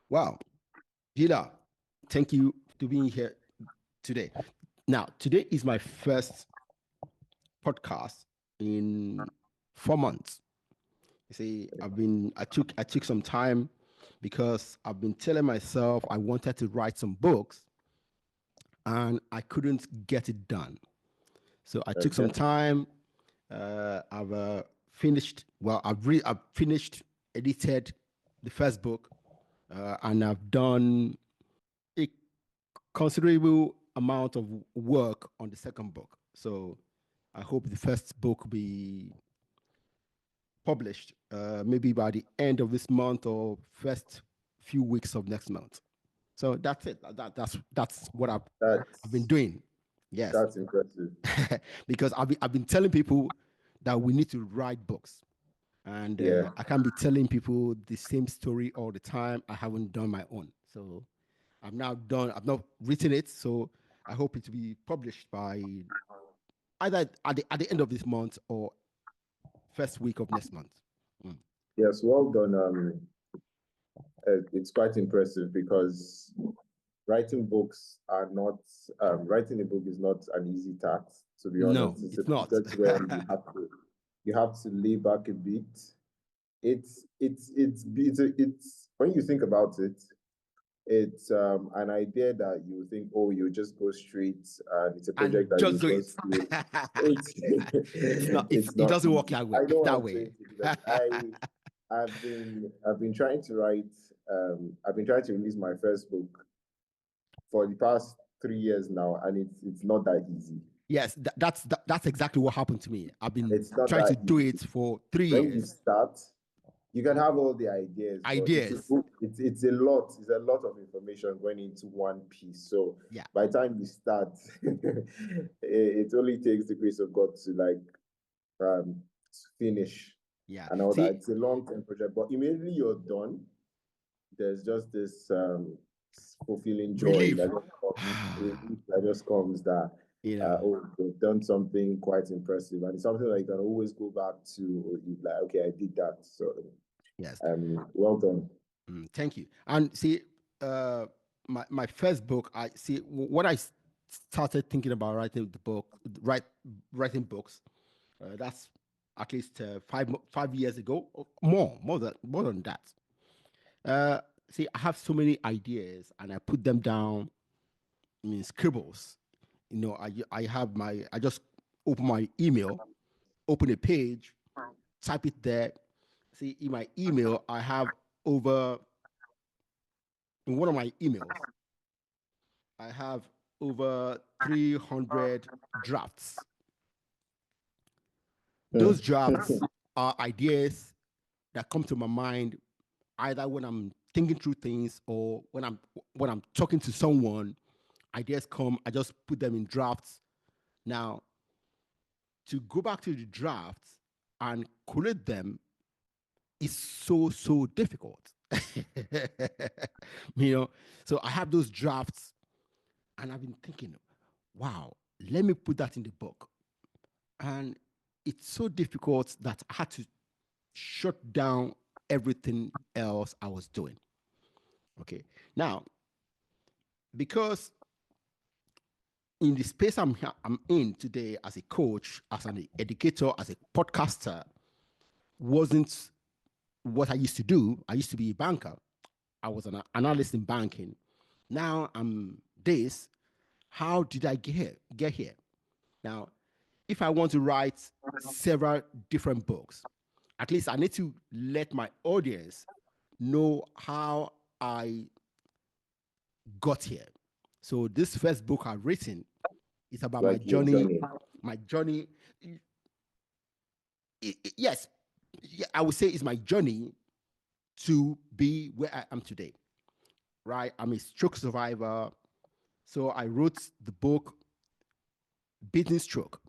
Wow, Gila, thank you to being here today. Now, today is my first podcast in 4 months. You see, I took some time because I've been telling myself I wanted to write some books and I couldn't get it done. So I took some Okay. time. I've finished. Well, I've finished, edited the first book, and I've done a considerable amount of work on the second book. So I hope the first book will be published maybe by the end of this month or first few weeks of next month. So that's it. That's what I've been That's doing. Yes, that's impressive. because I've been telling people that we need to write books, and Yeah. I can't be telling people the same story all the time. I haven't done my own, so I've now done. I've not written it, so I hope it will be published by either at the end of this month or first week of next month. Mm. Yes, well done. It's quite impressive because writing books are not writing a book is not an easy task, to be No, honest. It's a it's not. project where you have to lay back a bit. It's when you think about it, it's an idea that you think, oh, you just go straight and it's a project And that you just do it. just do. It's It's not. it's It not doesn't work easy. that way. I know That I'm way. saying it because I've been trying to write I've been trying to release my first book for the past 3 years now, and it's not that easy. Yes, that's exactly what happened to me. I've been It's not trying to that do easy. it for three When you years. start, you can have all the ideas, but Ideas. it's a lot. It's a lot of information going into one piece. So Yeah. by the time you start, it only takes the grace of God to finish Yeah. and all that. See, It's a long-term project, but immediately you're done, there's just this fulfilling joy relief. that just comes that You know. oh, they've done something quite impressive, and it's something that you can always go back to. Like, okay, I did that, so Yes. well done. Thank you. And see, uh, my first book. I see what started thinking about writing the book, writing books. That's at least 5 years ago, or more than that. Uh, See, I have so many ideas, and I put them down in scribbles. I just open my email, open a page, type it there. See, in my email, I have over in one of my emails, I have over 300 drafts. Those drafts are ideas that come to my mind either when I'm thinking through things or when I'm talking to someone. Ideas come, I just put them in drafts. Now, to go back to the drafts and collate them is so difficult. you know, so I have those drafts and I've been thinking, wow, let me put that in the book. And it's so difficult that I had to shut down everything else I was doing. Okay. Now, because in the space I'm in today as a coach, as an educator, as a podcaster, wasn't what I used to do. I used to be a banker. I was an analyst in banking. Now I'm this. How did I get here? Now, if I want to write several different books, at least I need to let my audience know how I got here. So this first book I've written is about my Like your journey. journey. My journey, yes, yeah, I would say it's my journey to be where I am today. Right? I'm a stroke survivor. So I wrote the book Beating Stroke.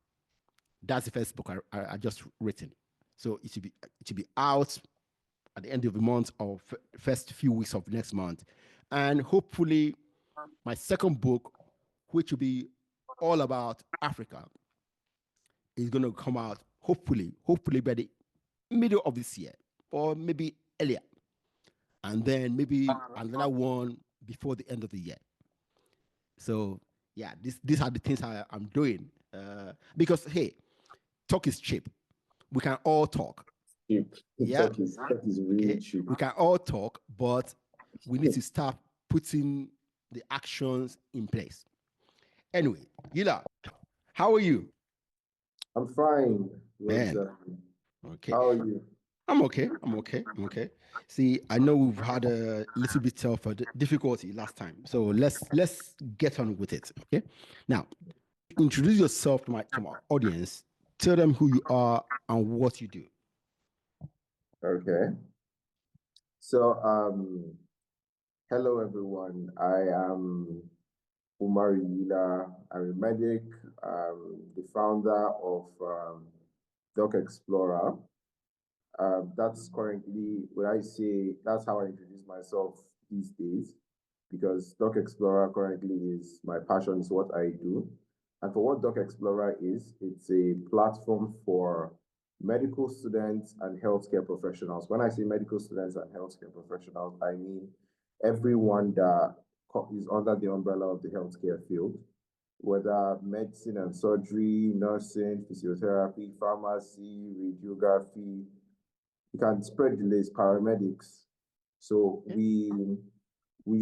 That's the first book I just written. So it should be out at the end of the month or first few weeks of next month. And hopefully my second book, which will be all about Africa, is going to come out hopefully by the middle of this year or maybe earlier. and then maybe another one before the end of the year. So yeah, these are the things I'm doing. Because hey, talk is cheap. We can all talk. Cheap. Yeah. Talk is really Okay. cheap. We can all talk, but we need to start putting the actions in place. Anyway, Yila, how are you? I'm fine, Man. Roger. Okay. How are you? I'm okay. I'm okay. I'm okay. See, I know we've had a little bit of a difficulty last time, so let's get on with it. Okay. Now, introduce yourself to my audience. Tell them who you are and what you do. Okay. So, hello everyone. I am Umaru Yila. I'm a medic, the founder of Docxplorer. That's currently what I say, that's how I introduce myself these days, because Docxplorer currently is my passion, is what I do. And for what Docxplorer is, it's a platform for medical students and healthcare professionals. When I say medical students and healthcare professionals, I mean everyone that is under the umbrella of the healthcare field, whether medicine and surgery, nursing, physiotherapy, pharmacy, radiography, you can spread the list, paramedics. So we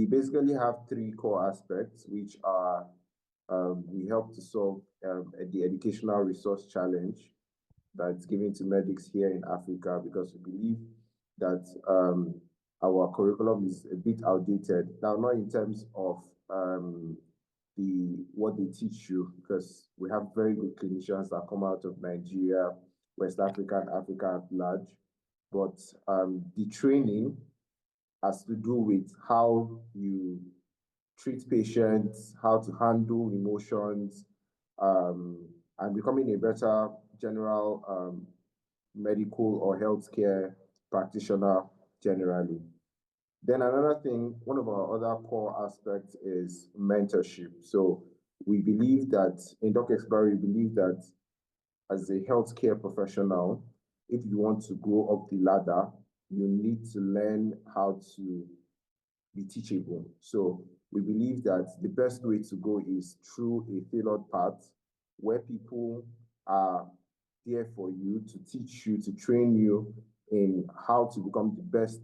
basically have three core aspects, which are we help to solve the educational resource challenge that's given to medics here in Africa, because we believe that our curriculum is a bit outdated. Now, not in terms of what they teach you, because we have very good clinicians that come out of Nigeria, West Africa, and Africa at large. But the training has to do with how you treat patients, how to handle emotions, and becoming a better general medical or healthcare practitioner generally. Then another thing, one of our other core aspects is mentorship. So we believe that in Docxplorer, we believe that as a healthcare professional, if you want to go up the ladder, you need to learn how to be teachable. So we believe that the best way to go is through a tailored path where people are there for you to teach you, to train you in how to become the best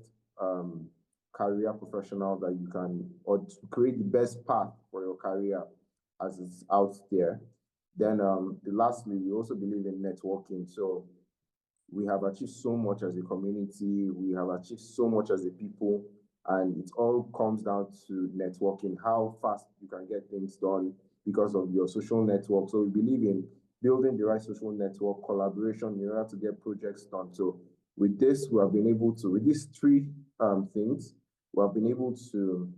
career professional that you can, or to create the best path for your career as it's out there. Then lastly, we also believe in networking. So we have achieved so much as a community, we have achieved so much as a people, and it all comes down to networking, how fast you can get things done because of your social network. So we believe in building the right social network, collaboration in order to get projects done. So with this, we have been able to, with these three things, we have been able to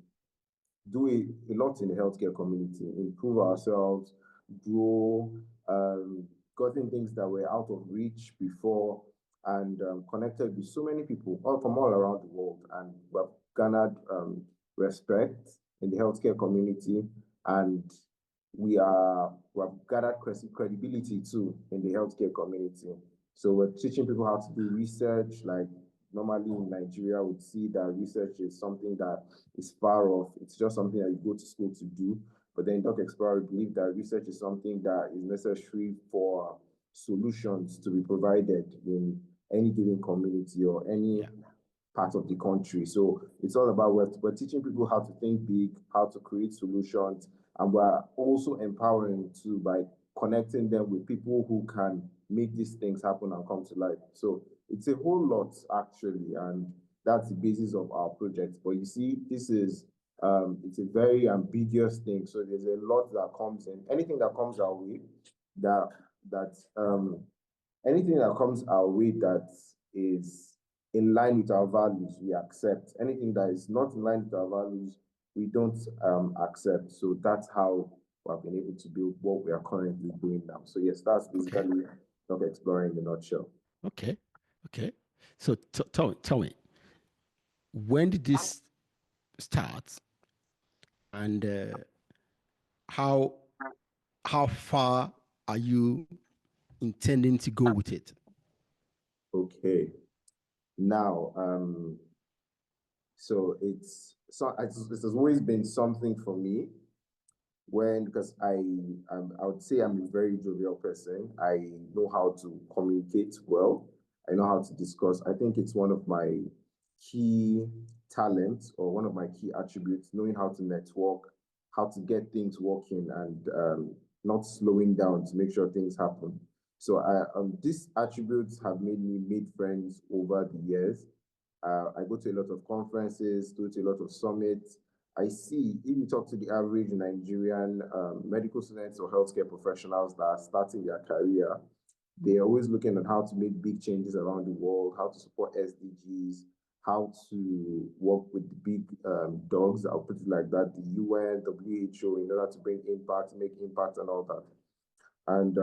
do a lot in the healthcare community, improve ourselves, grow, gotten things that were out of reach before, and connected with so many people all from all around the world. And we've garnered respect in the healthcare community, and we have gathered credibility too in the healthcare community. So we're teaching people how to do research. Like normally in Nigeria, we'd see that research is something that is far off. It's just something that you go to school to do. But then in Docxplorer, we believe that research is something that is necessary for solutions to be provided in any given community or any part of the country. So it's all about we're teaching people how to think big, how to create solutions, and we're also empowering too by connecting them with people who can make these things happen and come to life. So it's a whole lot actually, and that's the basis of our project. But you see, this is it's a very ambiguous thing. So there's a lot that comes in. Anything that comes our way, that that anything that comes our way that is in line with our values, we accept. Anything that is not in line with our values, we don't accept. So that's how we have been able to build what we are currently doing now. So yes, that's basically Docxplorer in a nutshell. Okay. Okay. So tell me, when did this start, and how how far are you intending to go with it? Okay. Now, So it's always been something for me because I would say I'm a very jovial person. I know how to communicate well. I know how to discuss. I think it's one of my key talents or one of my key attributes, knowing how to network, how to get things working, and not slowing down to make sure things happen. So these attributes have made me make friends over the years. I go to a lot of conferences, go to a lot of summits. I see if you talk to the average Nigerian medical students or healthcare professionals that are starting their career, they're always looking at how to make big changes around the world, how to support SDGs, how to work with the big dogs, I'll put it like that, the UN, WHO, in order to bring impact, make impact, and all that. And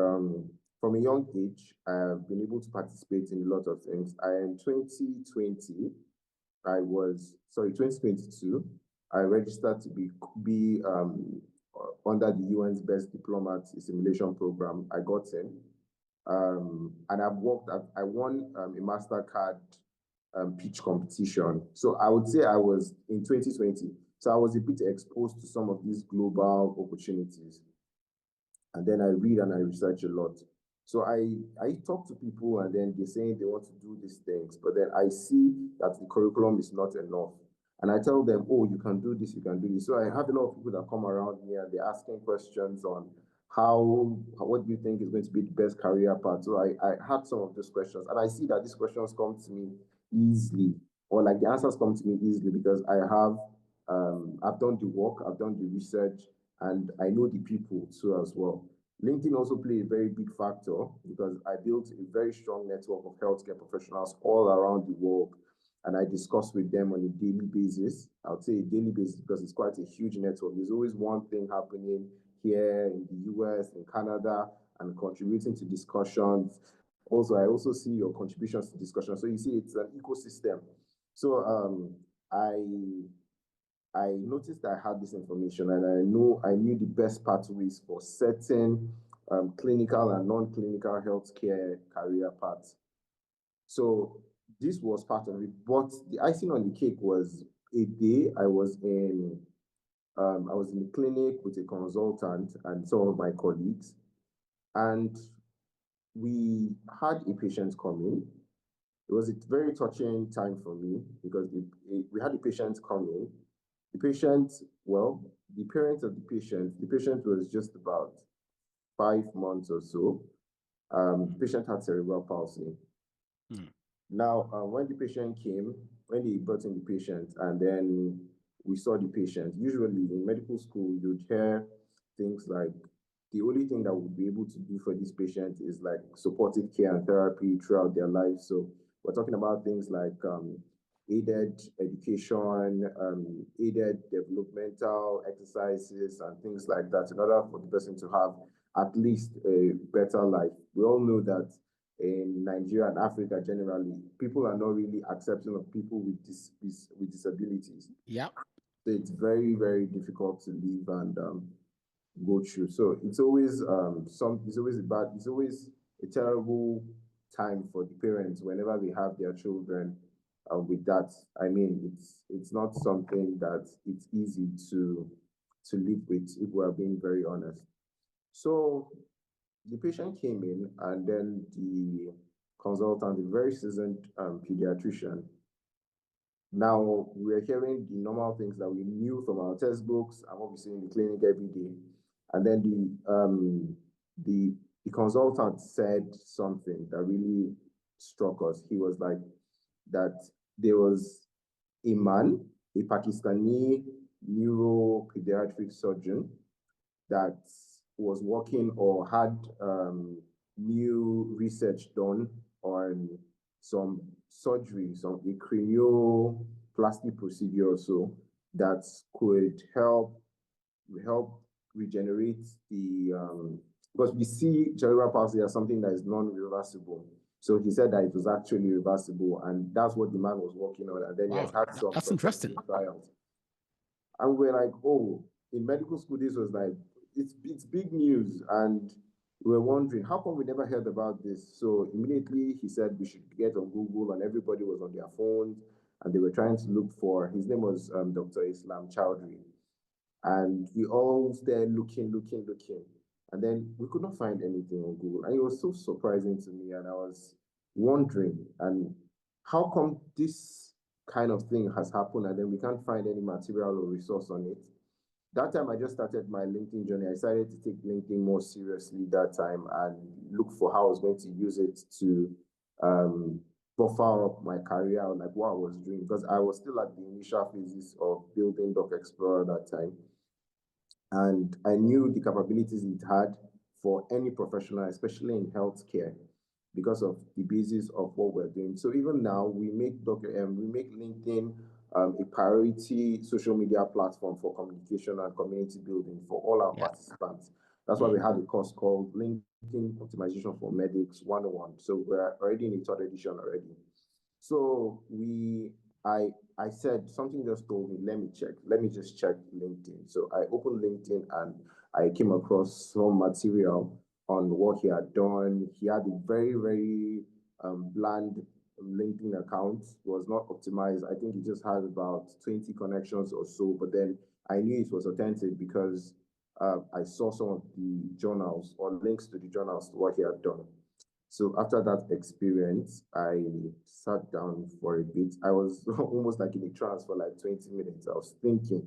from a young age, I have been able to participate in a lot of things. In 2020, 2022, I registered to be under the UN's Best Diplomat Assimilation Program. I got in. And I won a MasterCard pitch competition. So I would say I was in 2020. So I was a bit exposed to some of these global opportunities. And then I read and I research a lot. So I talk to people and then they're saying they want to do these things, but then I see that the curriculum is not enough. And I tell them, oh, you can do this, you can do this. So I have a lot of people that come around me and they're asking questions on what do you think is going to be the best career path? So I had some of those questions and I see that these questions come to me easily, or like the answers come to me easily because I've done the work, I've done the research, and I know the people too as well. LinkedIn also played a very big factor because I built a very strong network of healthcare professionals all around the world. And I discuss with them on a daily basis. I would say a daily basis because it's quite a huge network. There's always one thing happening here in the US, in Canada, and contributing to discussions. Also, I also see your contributions to discussion. So you see, it's an ecosystem. So I noticed I had this information and I knew the best pathways for certain clinical and non-clinical healthcare career paths. So this was part of it. But the icing on the cake was a day I was in the clinic with a consultant and some of my colleagues, and we had a patient come in. It was a very touching time for me because we had a patient come in. The patient, well, the parents of the patient was just about 5 months or so. The patient had cerebral palsy. Now, when they brought in the patient and then we saw the patient, usually in medical school, you'd hear things like, the only thing that we'll be able to do for this patient is like supportive care and therapy throughout their life. So we're talking about things like aided education, aided developmental exercises and things like that in order for the person to have at least a better life. We all know that in Nigeria and Africa generally, people are not really accepting of people with disabilities. Yeah. So it's very, very difficult to live and go through. So it's always it's always a terrible time for the parents whenever they have their children with that. I mean, it's not something that it's easy to live with if we're being very honest. So the patient came in and then the consultant, a very seasoned pediatrician. Now we're hearing the normal things that we knew from our textbooks and what we see in the clinic every day. And then the consultant said something that really struck us. He was like that there was a man, a Pakistani neuropediatric surgeon that was working or had new research done on some surgery, a cranioplasty procedure or so that could help regenerate because we see cerebral palsy as something that is non-reversible. So he said that it was actually reversible, and that's what the man was working on. And then he has had some that's interesting trials. And we're like, oh, in medical school, this was like, it's big news. And we were wondering, how come we never heard about this? So immediately he said we should get on Google, and everybody was on their phones. and they were trying to look for, his name was Dr. Islam Chowdhury. And we all there looking. And then we could not find anything on Google. And it was so surprising to me. And I was wondering, and how come this kind of thing has happened and then we can't find any material or resource on it? That time I just started my LinkedIn journey. I decided to take LinkedIn more seriously that time and look for how I was going to use it to buffer up my career, like what I was doing, because I was still at the initial phases of building Docxplorer that time. And I knew the capabilities it had for any professional, especially in healthcare, because of the basis of what we're doing. So even now, we make LinkedIn a priority social media platform for communication and community building for all our participants. That's why we have a course called LinkedIn Optimization for Medics 101. So we're already in the third edition already. So I said, something just told me, let me just check LinkedIn. So I opened LinkedIn and I came across some material on what he had done. He had a very, very bland LinkedIn account. It was not optimized. I think he just had about 20 connections or so, but then I knew it was authentic because I saw some of the journals or links to the journals to what he had done. So after that experience, I sat down for a bit. I was almost like in a trance for like 20 minutes. I was thinking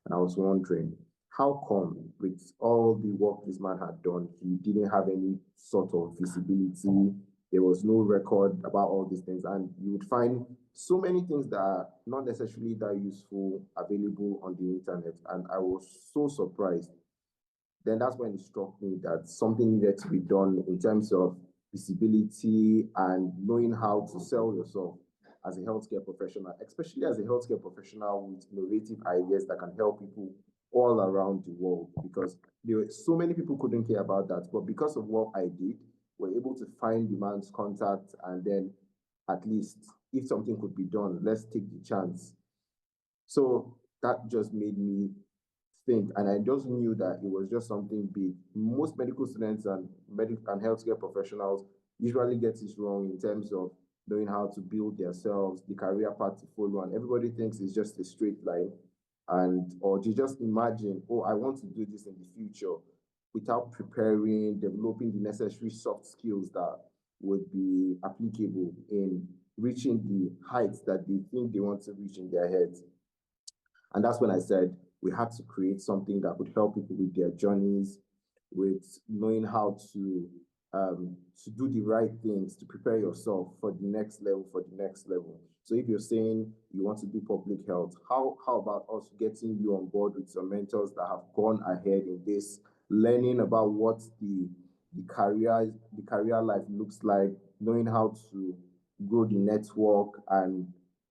and I was wondering, how come with all the work this man had done, he didn't have any sort of visibility? There was no record about all these things. And you would find so many things that are not necessarily that useful available on the internet. And I was so surprised. Then that's when it struck me that something needed to be done in terms of visibility and knowing how to sell yourself as a healthcare professional, especially as a healthcare professional with innovative ideas that can help people all around the world. Because there were so many people couldn't care about that, but because of what I did, we're able to find the man's contact, and then at least if something could be done, let's take the chance. So that just made me think, and I just knew that it was just something big. Most medical students and medical and healthcare professionals usually get this wrong in terms of knowing how to build themselves, the career path to follow, and everybody thinks it's just a straight line, and or they just imagine, oh, I want to do this in the future, without preparing, developing the necessary soft skills that would be applicable in reaching the heights that they think they want to reach in their heads. And that's when I said we had to create something that could help people with their journeys, with knowing how to do the right things, to prepare yourself for the next level, So if you're saying you want to do public health, how about us getting you on board with some mentors that have gone ahead in this, learning about what the career life looks like, knowing how to grow the network and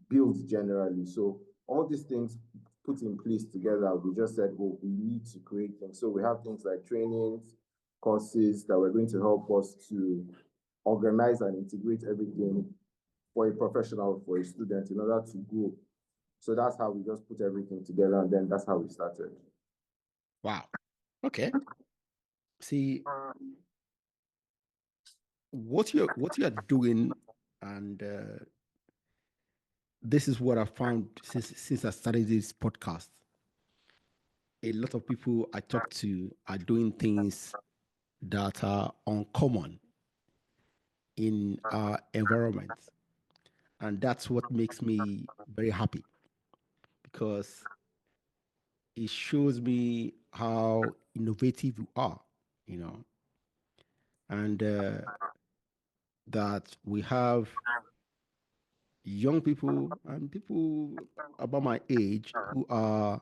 build generally. So all these things put in place together, we just said, oh, we need to create things. So we have things like trainings, courses that were going to help us to organize and integrate everything for a professional, for a student, in order to grow. So that's how we just put everything together, and then that's how we started. Wow. Okay. See, what you're doing, and this is what I found since I started this podcast. A lot of people I talk to are doing things that are uncommon in our environment, and that's what makes me very happy, because it shows me how innovative you are, you know, and that we have young people and people about my age who are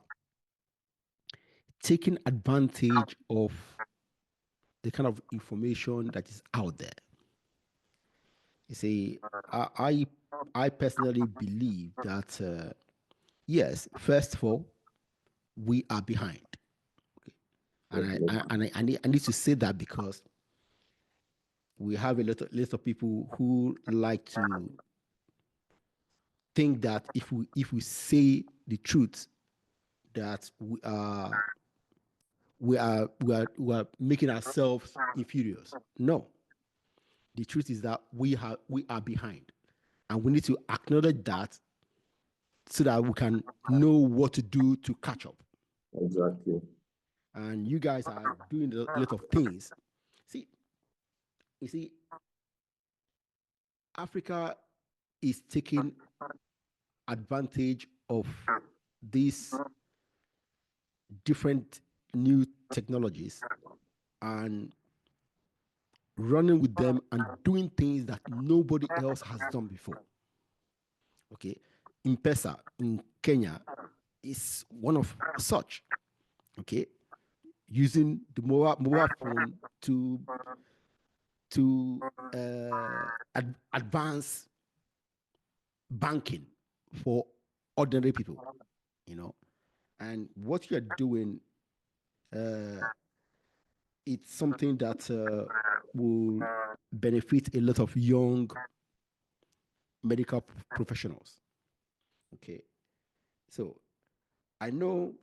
taking advantage of the kind of information that is out there. You see, I personally believe that yes, first of all, we are behind, and I need to say that because we have a lot of people who like to think that if we say the truth, that we are making ourselves inferior. No, the truth is that we are behind, and we need to acknowledge that so that we can know what to do to catch up. Exactly. And you guys are doing a lot of things. See, you see, Africa is taking advantage of these different new technologies and running with them and doing things that nobody else has done before. Okay, M-Pesa in Kenya is one of such. Okay, using the mobile phone to advance banking for ordinary people, you know. And what you're doing, uh, it's something that will benefit a lot of young medical professionals. Okay, so I know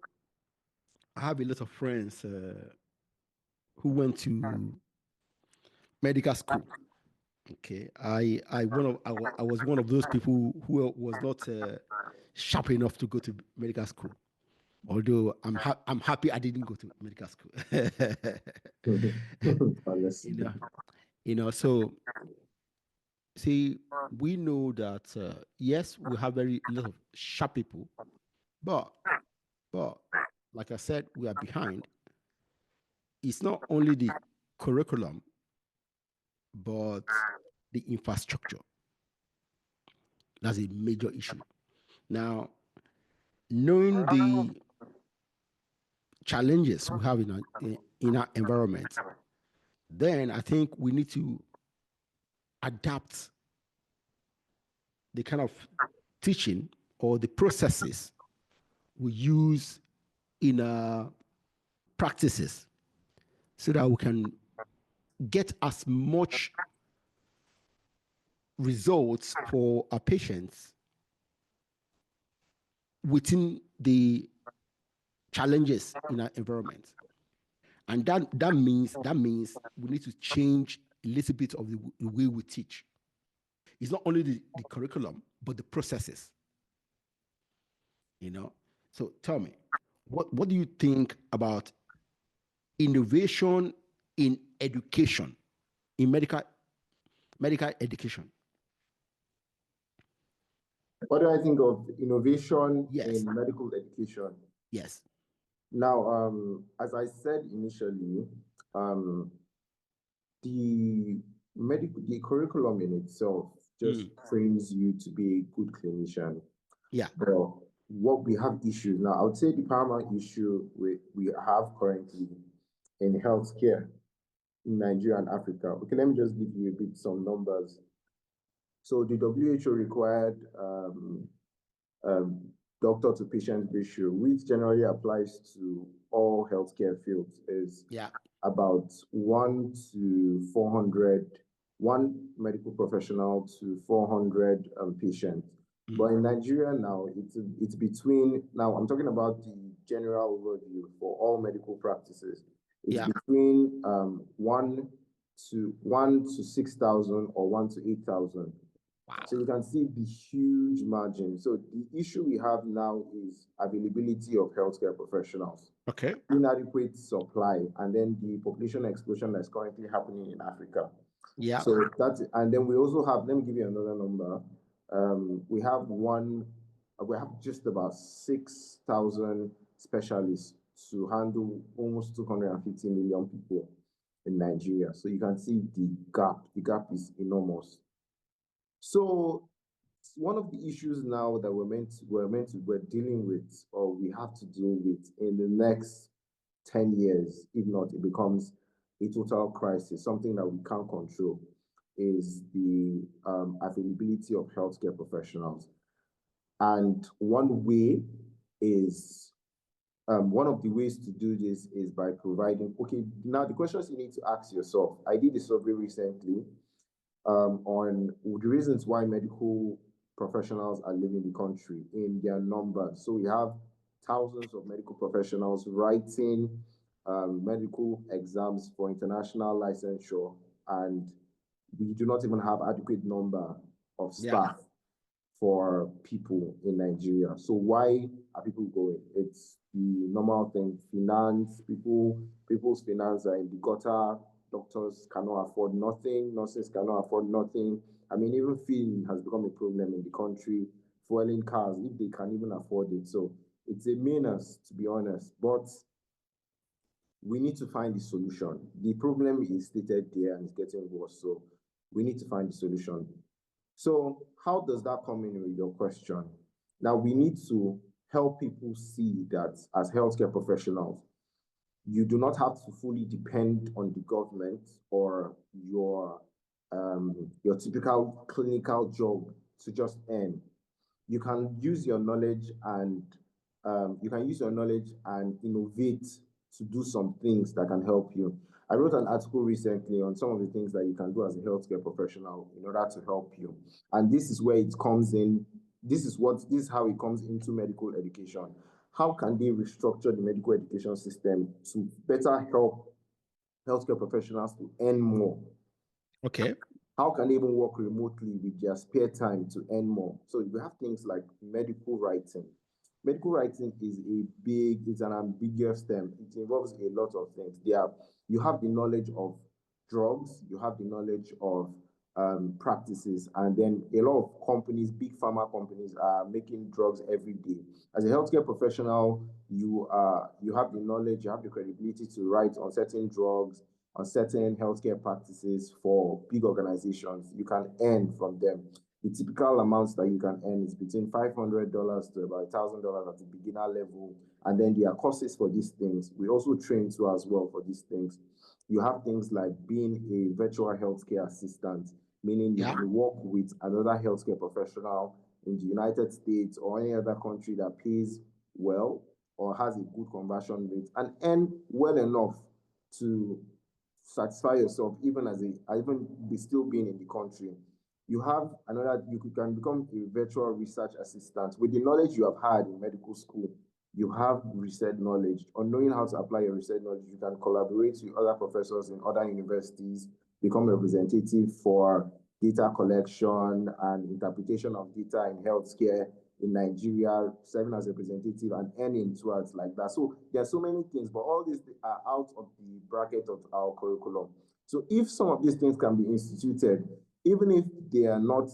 I have a lot of friends who went to medical school. Okay, I was one of those people who was not sharp enough to go to medical school. Although I'm happy I didn't go to medical school. Honestly. you know, So see, we know that yes, we have very a lot of sharp people, but but like I said, we are behind. It's not only the curriculum, but the infrastructure. That's a major issue. Now, knowing the challenges we have in our environment, then I think we need to adapt the kind of teaching or the processes we use in our practices so that we can get as much results for our patients within the challenges in our environment. And that means we need to change a little bit of the way we teach. It's not only the curriculum, but the processes, you know. So tell me, what do you think about innovation in education, in medical education? What do I think of innovation Yes, in medical education? yes. Now, as I said initially, um, the curriculum in itself just trains you to be a good clinician. Yeah. But what we have issues now, I would say the paramount issue we have currently in healthcare in Nigeria and Africa. Okay, let me just give you a bit some numbers. So the WHO required um, doctor to patient ratio, which generally applies to all healthcare fields, is Yeah. about 1 to 400, one medical professional to 400 patients. But in Nigeria now, it's between, now I'm talking about the general overview for all medical practices. It's Yeah. between 1 to 6,000 or 1 to 8,000. Wow. So you can see the huge margin. So the issue we have now is availability of healthcare professionals, Okay. inadequate supply, and then the population explosion that's currently happening in Africa. Yeah. So that's, and then we also have, let me give you another number. We have just about 6,000 specialists to handle almost 250 million people in Nigeria. So you can see the gap. The gap is enormous. So one of the issues now that we're dealing with, or we have to deal with in the next 10 years, if not, it becomes a total crisis, something that we can't control, is the availability of healthcare professionals. And one of the ways to do this is by providing, okay, now the questions you need to ask yourself. I did a survey recently on the reasons why medical professionals are leaving the country in their numbers. So we have thousands of medical professionals writing medical exams for international licensure, and we do not even have adequate number of staff for people in Nigeria. So why are people going? It's the normal thing. Finance, people's finance are in the gutter. Doctors cannot afford nothing. Nurses cannot afford nothing. I mean, even feeding has become a problem in the country. Fueling cars, if they can even afford it. So it's a menace, to be honest. But we need to find the solution. The problem is stated there and it's getting worse. So we need to find the solution. So how does that come in with your question? Now we need to help people see that as healthcare professionals, you do not have to fully depend on the government or your typical clinical job to just earn. You can use your knowledge and innovate to do some things that can help you. I wrote an article recently on some of the things that you can do as a healthcare professional in order to help you. And this is where it comes in. This is how it comes into medical education. How can they restructure the medical education system to better help healthcare professionals to earn more? Okay. How can they even work remotely with their spare time to earn more? So we have things like medical writing. Medical writing is an ambiguous term. It involves a lot of things. You have the knowledge of drugs, you have the knowledge of practices, and then a lot of companies, big pharma companies, are making drugs every day. As a healthcare professional, you have the knowledge, you have the credibility to write on certain drugs, on certain healthcare practices for big organizations. You can earn from them. The typical amounts that you can earn is between $500 to about $1,000 at the beginner level. And then there are courses for these things. We also train too as well for these things. You have things like being a virtual healthcare assistant, meaning you can work with another healthcare professional in the United States or any other country that pays well or has a good conversion rate and earn well enough to satisfy yourself, even still being in the country. You can become a virtual research assistant with the knowledge you have had in medical school. You have research knowledge. On knowing how to apply your research knowledge, you can collaborate with other professors in other universities, become a representative for data collection and interpretation of data in healthcare in Nigeria, serving as a representative and earning towards like that. So there are so many things, but all these are out of the bracket of our curriculum. So if some of these things can be instituted, even if they are not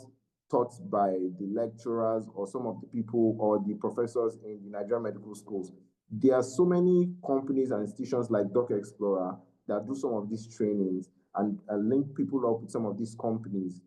taught by the lecturers or some of the people or the professors in the Nigerian medical schools, there are so many companies and institutions like Docxplorer that do some of these trainings and link people up with some of these companies,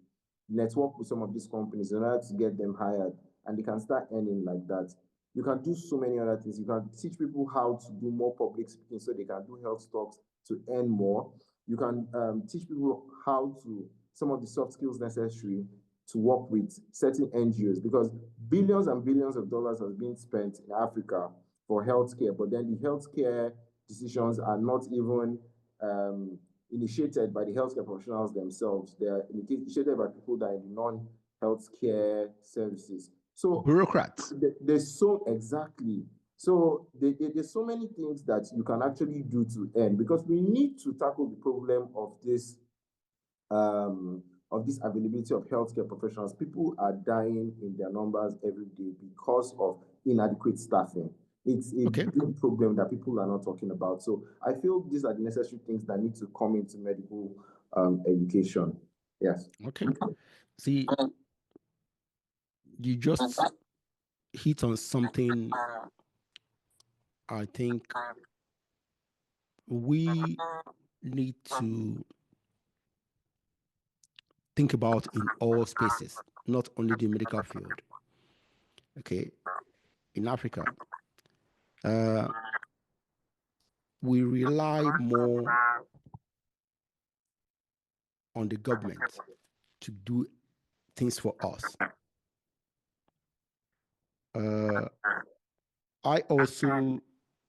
network with some of these companies in order to get them hired, and they can start earning like that. You can do so many other things. You can teach people how to do more public speaking so they can do health talks to earn more. You can teach people how to, some of the soft skills necessary to work with certain NGOs, because billions and billions of dollars are being spent in Africa for healthcare, but then the healthcare decisions are not even initiated by the healthcare professionals themselves. They are initiated by people that are in non-healthcare services. So bureaucrats. There's so so many things that you can actually do to earn, because we need to tackle the problem of this availability of healthcare professionals. People are dying in their numbers every day because of inadequate staffing. It's a big problem that people are not talking about. So I feel these are the necessary things that need to come into medical education. Yes. Okay. See, you just hit on something I think we need to think about in all spaces, not only the medical field. Okay. In Africa, we rely more on the government to do things for us. I also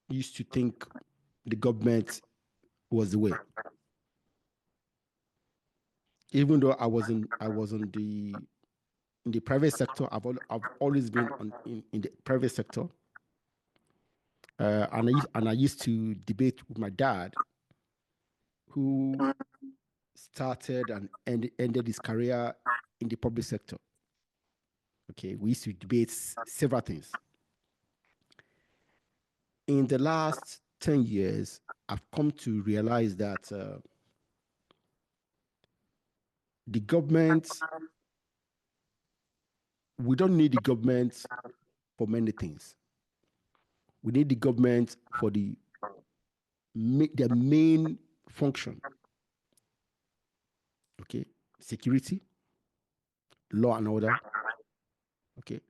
used to think the government was the way. Even though I was in the private sector, I've always been in the private sector, and I used to debate with my dad, who started and ended his career in the public sector. Okay, we used to debate several things. In the last 10 years, I've come to realize that the government, we don't need the government for many things. We need the government for their main function. Okay, security, law and order. Okay,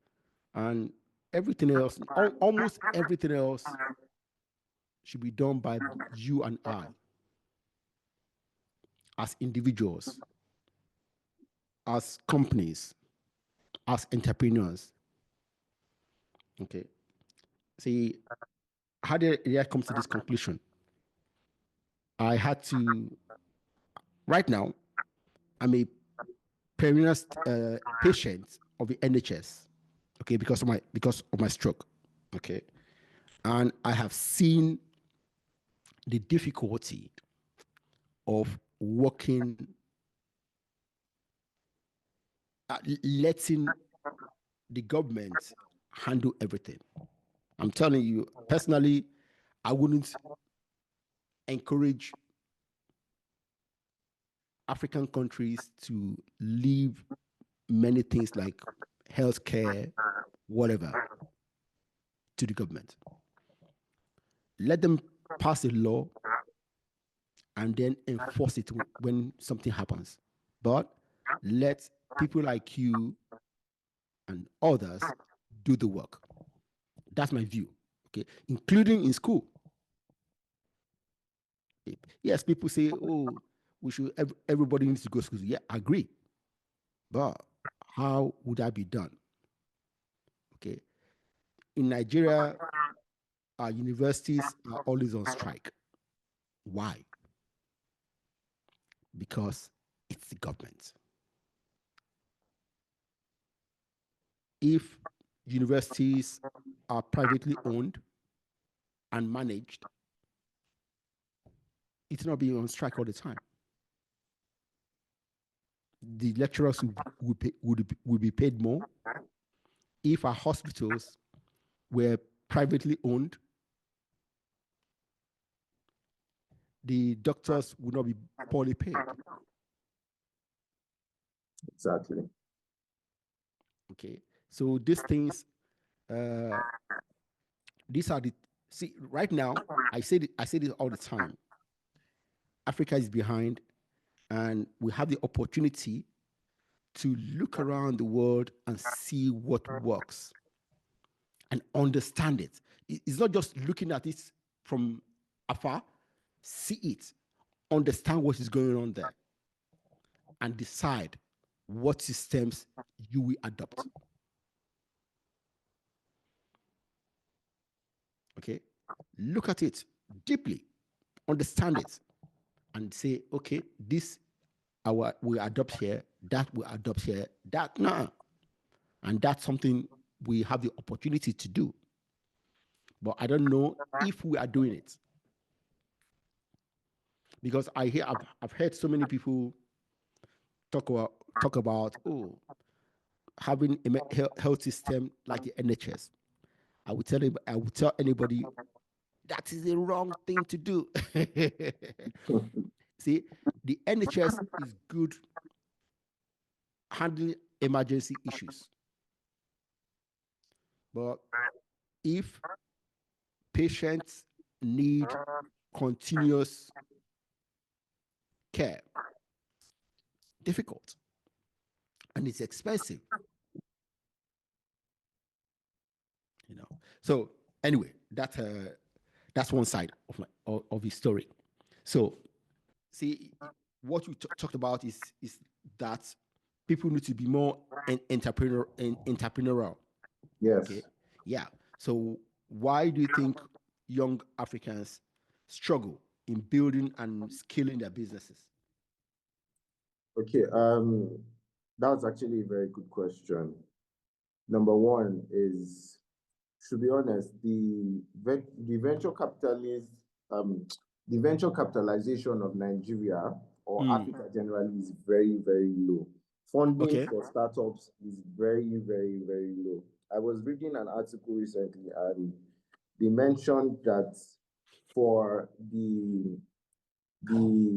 and everything else, almost everything else, should be done by you and I as individuals, as companies, as entrepreneurs. Okay, see, how did I come to this conclusion? I had to, right now, I'm a perennial patient of the NHS, okay, because of my stroke, okay, and I have seen the difficulty of working, letting the government handle everything. I'm telling you, personally, I wouldn't encourage African countries to leave many things like healthcare, whatever, to the government. Let them pass a law and then enforce it when something happens. But let people like you and others do the work. That's my view. Okay, including in school. Yes, people say, "Oh, we should. Everybody needs to go to school." Yeah, I agree. But how would that be done? Okay, in Nigeria, our universities are always on strike. Why? Because it's the government. If universities are privately owned and managed, it's not being on strike all the time. The lecturers would be paid more. If our hospitals were privately owned, the doctors would not be poorly paid. Exactly. Okay, so these things, these are the see. Right now, I say this all the time. Africa is behind, and we have the opportunity to look around the world and see what works and understand it. It's not just looking at it from afar, see it, understand what is going on there, and decide what systems you will adopt. Okay? Look at it deeply, understand it, and say, okay, this we adopt here, that we adopt here, that nah. And that's something we have the opportunity to do. But I don't know if we are doing it. Because I've heard so many people talk about having a health system like the NHS. I would tell anybody that is the wrong thing to do. See, the NHS is good handling emergency issues. But if patients need continuous care, difficult, and it's expensive, you know. So anyway, that's one side of the story. So see, what we talked about is that people need to be more entrepreneurial. Yes. Okay, yeah. So why do you think young Africans struggle in building and scaling their businesses? Okay. That's actually a very good question. Number one is, to be honest, the venture capitalist, the venture capitalization of Nigeria or Africa generally is very, very low. Funding Okay. for startups is very, very, very low. I was reading an article recently and they mentioned that for the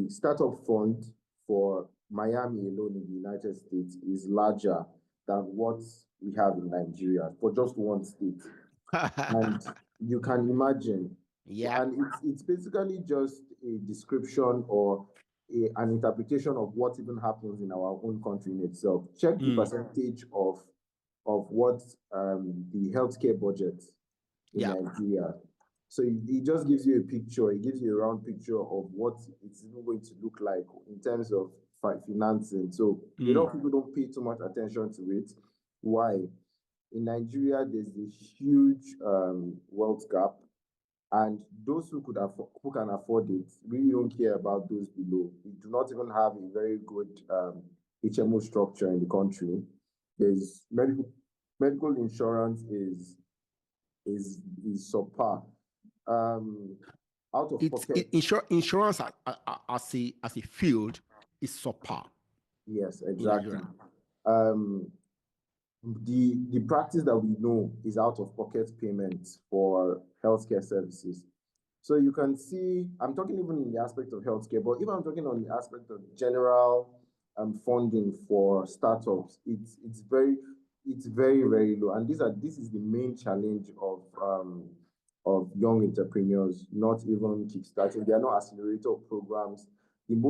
startup fund for Miami alone in the United States is larger than what we have in Nigeria for just one state. And you can imagine, Yeah. and it's basically just a description or an interpretation of what even happens in our own country in itself. Check the percentage of what the healthcare budget in Yeah. Nigeria. So it just gives you a picture. It gives you a round picture of what it's even going to look like in terms of financing. So a lot of people don't pay too much attention to it. Why? In Nigeria, there's a huge wealth gap, and those who can afford it really don't care about those below. We do not even have a very good HMO structure in the country. There's medical insurance is subpar. Out of pocket. Insurance as a field is subpar. Yes, In exactly. Nigeria. The practice that we know is out of pocket payments for healthcare services. So you can see, I'm talking even in the aspect of healthcare, but even I'm talking on the aspect of general funding for startups, it's very, very low. And this is the main challenge of young entrepreneurs, not even kickstarting. There are no accelerator programs. In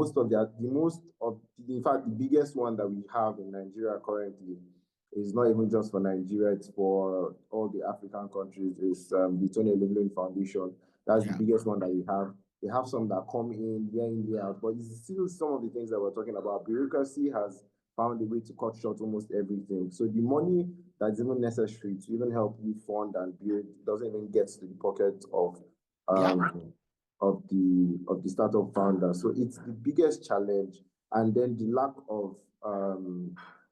fact, the biggest one that we have in Nigeria currently is not even just for Nigeria, it's for all the African countries. It's the Tony Elumelu Foundation. That's the biggest one that we have. We have some that come in, year out, but it's still some of the things that we're talking about. Bureaucracy has found a way to cut short almost everything. So the money that's even necessary to even help you fund and build doesn't even get to the pocket of the startup founder. So it's the biggest challenge. And then the lack of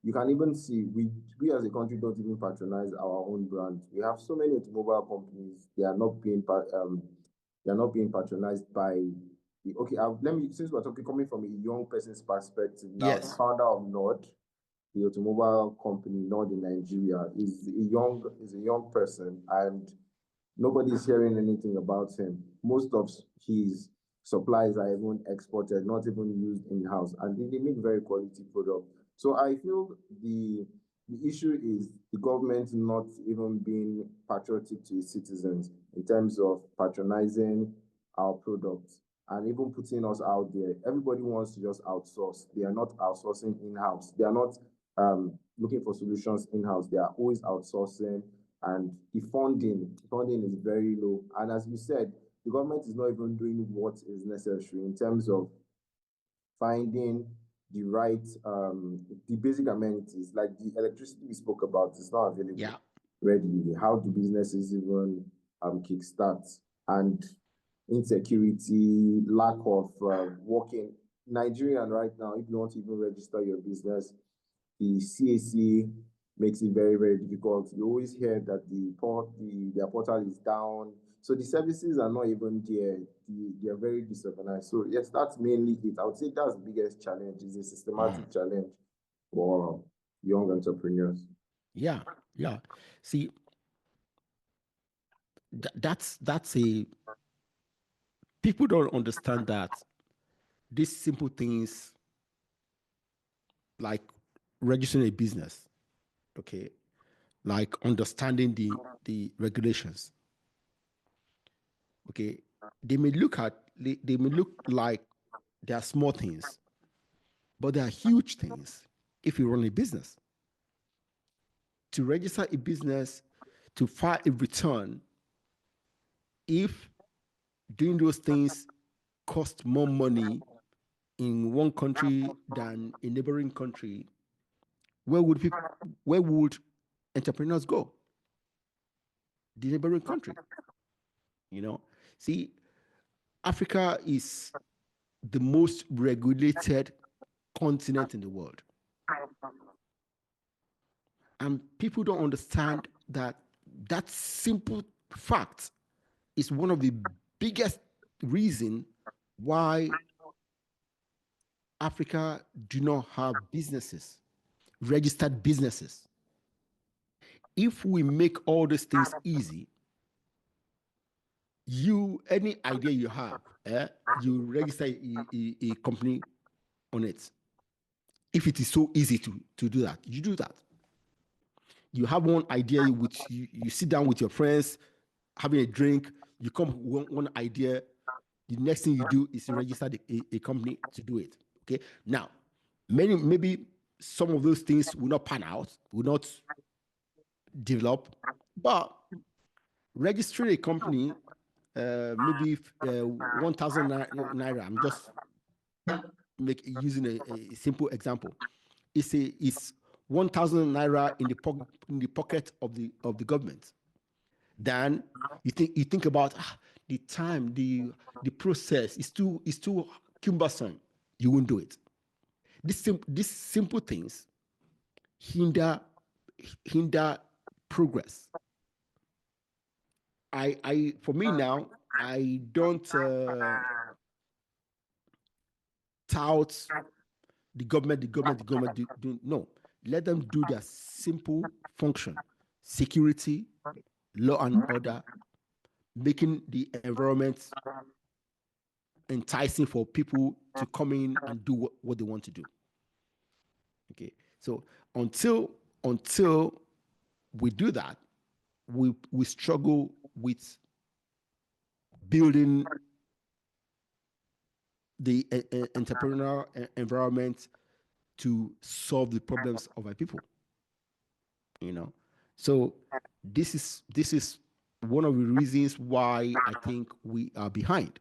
you can even see we as a country don't even patronize our own brand. We have so many automobile companies. They are not being patronized by okay. Let me, since we're talking coming from a young person's perspective now, the founder of Nord, the automobile company Nord in Nigeria, is a young person, and nobody's hearing anything about him. Most of his supplies are even exported, not even used in-house, and they make very quality product. So I feel the issue is the government not even being patriotic to its citizens in terms of patronizing our products and even putting us out there. Everybody wants to just outsource. They are not outsourcing in-house. They are not looking for solutions in-house. They are always outsourcing, and the funding is very low. And as you said, the government is not even doing what is necessary in terms of finding the right, the basic amenities, like the electricity we spoke about is not available readily. How do businesses even kickstart? And insecurity, lack of working. Nigerian right now, if you want to even register your business, the CAC makes it very, very difficult. You always hear that their portal is down. So the services are not even there. They are very disorganized. So yes, that's mainly it. I would say that's the biggest challenge. It's a systematic challenge for young entrepreneurs. Yeah. See, that's a people don't understand that these simple things like registering a business, okay, like understanding the regulations, okay, they may look like they are small things, but they are huge things if you run a business. To register a business, to file a return, if doing those things cost more money in one country than a neighboring country, where would entrepreneurs go? The neighboring country. You know, see, Africa is the most regulated continent in the world, and people don't understand that that simple fact is one of the biggest reason why Africa do not have businesses. registered businesses. If we make all these things easy, any idea you have, you register a company on it. If it is so easy to do that, you do that. You have one idea, which you sit down with your friends, having a drink, you come with one idea. The next thing you do is to register a company to do it. Okay. Now, maybe some of those things will not pan out, will not develop, but registering a company, maybe 1,000 naira. I'm just using a simple example. It's 1,000 naira in the pocket of the government. Then you think about the time, the process is too cumbersome. You won't do it. These simple things hinder progress. For me now, I don't tout the government. No, let them do their simple function: security, law and order, making the environment enticing for people to come in and do what they want to do. Okay, so until we do that, we struggle with building the entrepreneurial environment to solve the problems of our people. So this is one of the reasons why I think we are behind.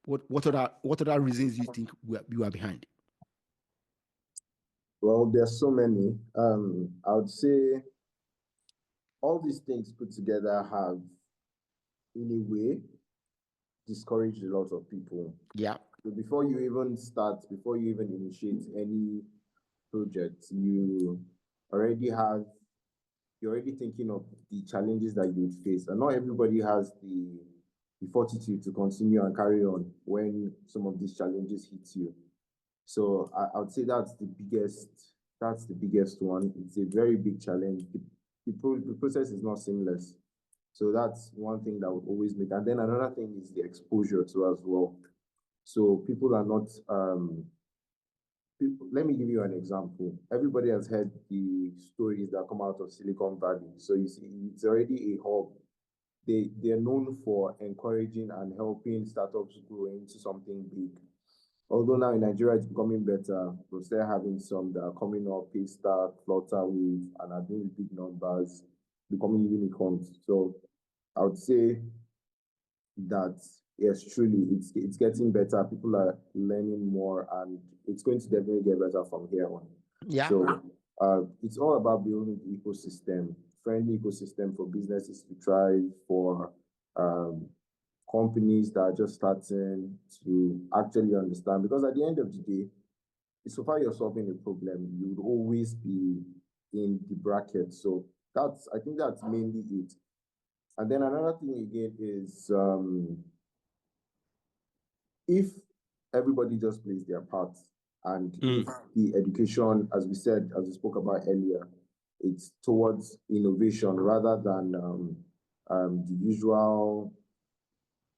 What other reasons you think we are behind? Well, there's so many. I would say all these things put together have, in a way, discouraged a lot of people. Yeah. So before you even initiate any project, you're already thinking of the challenges that you would face. And not everybody has the fortitude to continue and carry on when some of these challenges hit you. So I would say that's the biggest one. It's a very big challenge. The process is not seamless. So that's one thing that would always make. And then another thing is the exposure to as well. So people are not let me give you an example. Everybody has heard the stories that come out of Silicon Valley. So you see, it's already a hub. They're known for encouraging and helping startups grow into something big. Although now in Nigeria it's becoming better, we're still having some that are coming up, Paystack, Flutterwave, and are doing big numbers, becoming unicorns. So I would say that yes, truly, it's getting better. People are learning more, and it's going to definitely get better from here on. Yeah. So it's all about building the ecosystem, friendly ecosystem for businesses to thrive, for companies that are just starting to actually understand. Because at the end of the day, so far you're solving a problem, you would always be in the bracket. So I think that's mainly it. And then another thing again is if everybody just plays their part, and if the education, as we spoke about earlier, it's towards innovation rather than the usual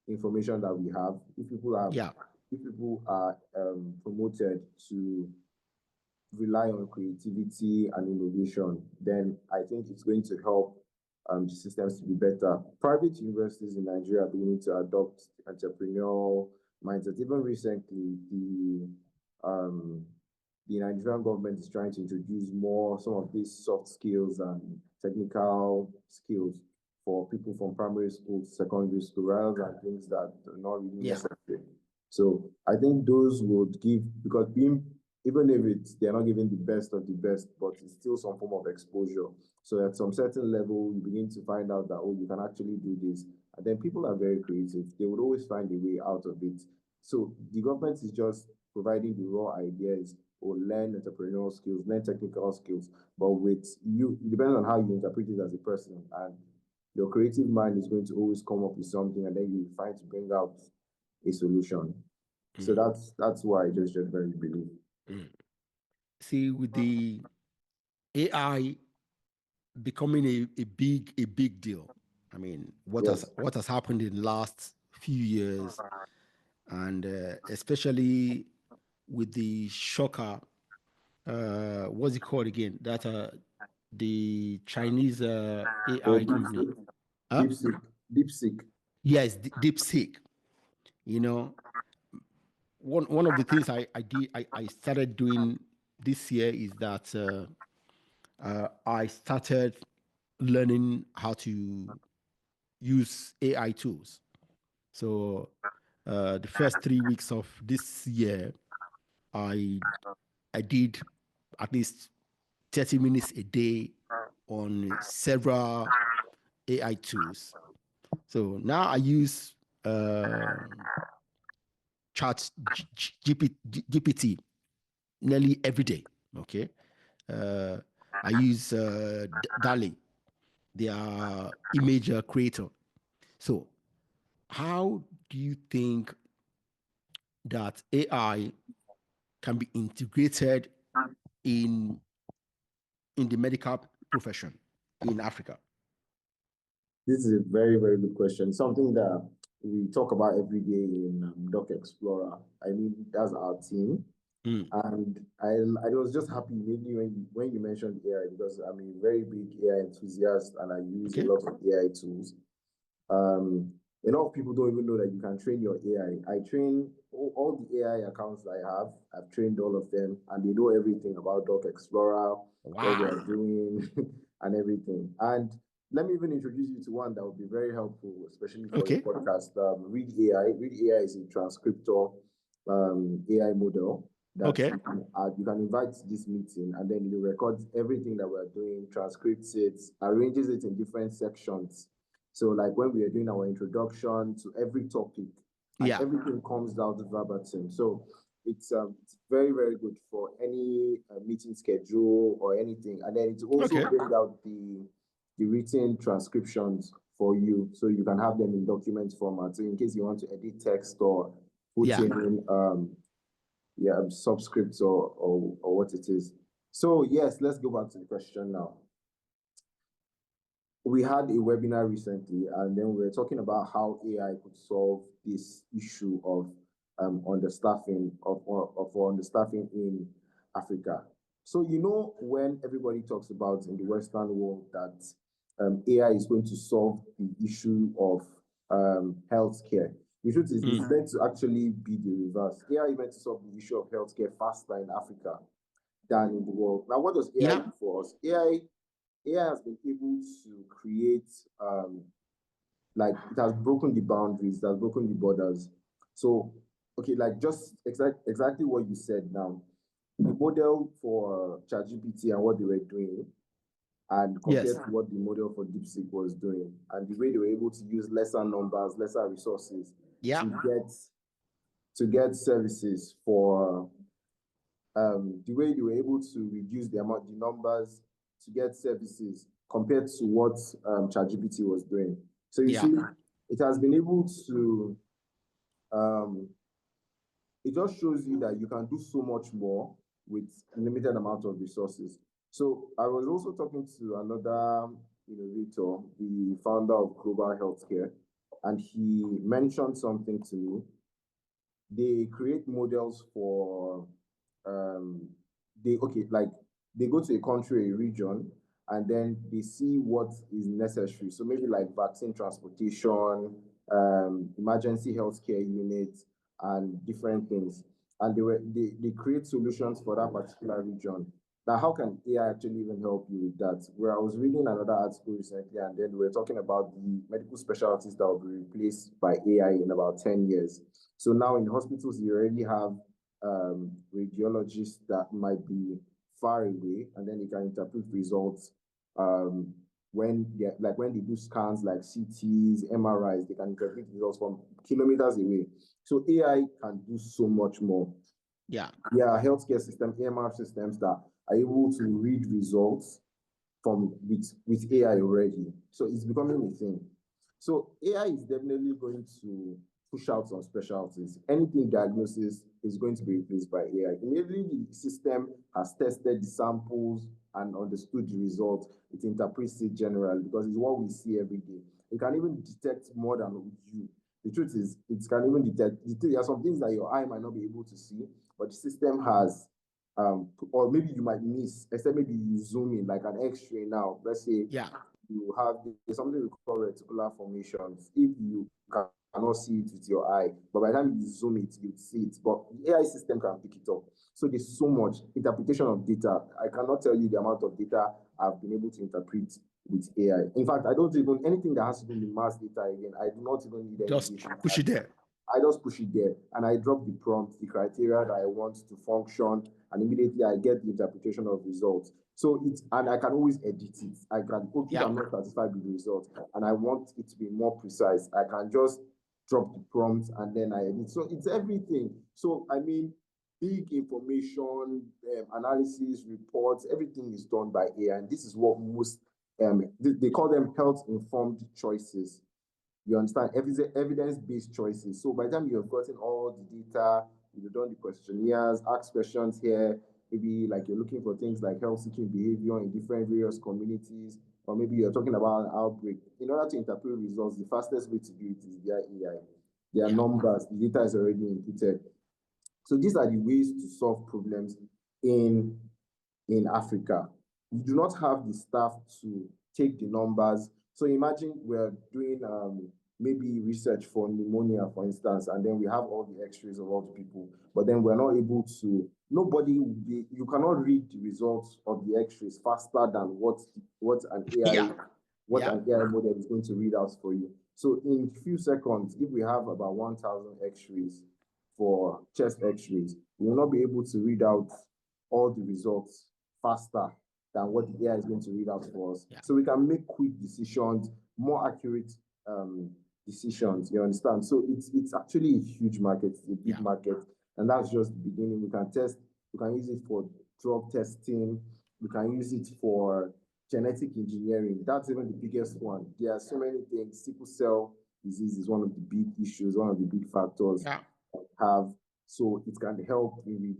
information that we have. If people are promoted to rely on creativity and innovation, then I think it's going to help the systems to be better. Private universities in Nigeria are beginning to adopt entrepreneurial mindset. Even recently, the Nigerian government is trying to introduce some of these soft skills and technical skills for people from primary school to secondary school, rather than things that are not really necessary. So I think those would give, because even if they're not giving the best of the best, but it's still some form of exposure. So at some certain level, you begin to find out that, you can actually do this. And then people are very creative. They would always find a way out of it. So the government is just providing the raw ideas, or learn entrepreneurial skills, learn technical skills. But with you, it depends on how you interpret it as a person. And your creative mind is going to always come up with something, and then you find to bring out a solution. So that's why I just very believe. See, with the AI becoming a big deal. I mean, what Yes. has happened in the last few years, and especially with the shocker, what's it called again? That the Chinese Or AI company. DeepSeek. Huh? DeepSeek. DeepSeek. Yes, DeepSeek. You know, one of the things I started doing this year is that I started learning how to use AI tools. So the first 3 weeks of this year, I I did at least 30 minutes a day on several AI tools. So now I use uh, GPT nearly every day. Okay. Uh, I use DALI, their image creator. So, how do you think that AI can be integrated in the medical profession in Africa? This is a very, very good question. Something that we talk about every day in Docxplorer. I mean, that's our team. Mm. And I was just happy mainly when you mentioned AI, because I'm a very big AI enthusiast and I use a Okay. lot of AI tools. A lot of people don't even know that you can train your AI. I train all the AI accounts that I have. I've trained all of them, and they know everything about Docxplorer, what we Wow. are doing, and everything. And let me even introduce you to one that would be very helpful, especially for your Okay. podcast. Read AI. Read AI is a transcriptor AI model that Okay. you can invite this meeting, and then it records everything that we're doing, transcripts it, arranges it in different sections. So like when we are doing our introduction to every topic, and Yeah. everything comes out verbatim. So it's very, very good for any meeting schedule or anything. And then it also Okay. brings out the written transcriptions for you, so you can have them in document format. So in case you want to edit text or put Yeah. in subscripts or what it is. So yes, let's go back to the question now. We had a webinar recently, and then we were talking about how AI could solve this issue of understaffing in Africa. So when everybody talks about in the Western world that AI is going to solve the issue of healthcare, the truth is it's meant to actually be the reverse. AI is meant to solve the issue of healthcare faster in Africa than in the world. Now, what does AI Yeah. do for us? AI has been able to create, like it has broken the boundaries, it has broken the borders. So, okay, like just exactly what you said now. The model for ChatGPT and what they were doing, and compared Yes. to what the model for DeepSeek was doing, and the way they were able to use lesser numbers, lesser resources Yeah. to get services for the way they were able to reduce the numbers to get services compared to what ChatGPT was doing. So you Yeah. see, it has been able to, um, it just shows you that you can do so much more with limited amount of resources. So I was also talking to another innovator, the founder of Global Healthcare, and he mentioned something to me. They create models for they go to a country, a region, and then they see what is necessary. So maybe like vaccine transportation, emergency healthcare units, and different things. And they create solutions for that particular region. Now, how can AI actually even help you with that? Where I was reading another article recently, and then we were talking about the medical specialties that will be replaced by AI in about 10 years. So now in hospitals, you already have radiologists that might be far away, and then they can interpret results when they do scans like CTs, MRIs, they can interpret results from kilometers away. So AI can do so much more. Yeah. There are healthcare systems, EMR systems that are able to read results with AI already. So it's becoming a thing. So AI is definitely going to push out some specialties. Anything diagnosis is going to be replaced by AI. Immediately the system has tested the samples and understood the result, it interprets it generally because it's what we see every day. It can even detect more than you. The truth is, it can even detect. There are some things that your eye might not be able to see, but the system has, or maybe you might miss, except maybe you zoom in like an X-ray now. Let's say you have there's something we call reticular formations. If you cannot see it with your eye, but by the time you zoom it, you see it. But the AI system can pick it up. So there's so much interpretation of data. I cannot tell you the amount of data I've been able to interpret with AI. In fact, I don't even anything that has to do with mass data again. I do not even need any just push it there. I just push it there and I drop the prompt, the criteria that I want to function, and immediately I get the interpretation of results. So and I can always edit it. I can, if I'm not satisfied with the result and I want it to be more precise, I can just drop the prompt and then I edit. So it's everything. So, I mean, big information, analysis, reports, everything is done by AI. And this is what most, they call them health-informed choices. You understand? Evidence-based choices. So by the time you have gotten all the data, you've done the questionnaires, ask questions here, maybe like you're looking for things like health-seeking behavior in different various communities, or maybe you're talking about an outbreak. In order to interpret results, the fastest way to do it is via AI. There are numbers, the data is already inputted. So these are the ways to solve problems in Africa. You do not have the staff to take the numbers. So imagine we're doing maybe research for pneumonia, for instance, and then we have all the x-rays of all the people, but then we're not able to, you cannot read the results of the x-rays faster than what an AI model is going to read out for you. So in a few seconds, if we have about 1,000 x-rays for chest x-rays, we will not be able to read out all the results faster than what the AI is going to read out for us. So we can make quick decisions, more accurate decisions, you understand? So it's actually a huge market, it's a big market, and that's just the beginning. We can use it for drug testing, we can use it for genetic engineering. That's even the biggest one. There are so many things. Sickle cell disease is one of the big issues, one of the big factors have. So it can help with.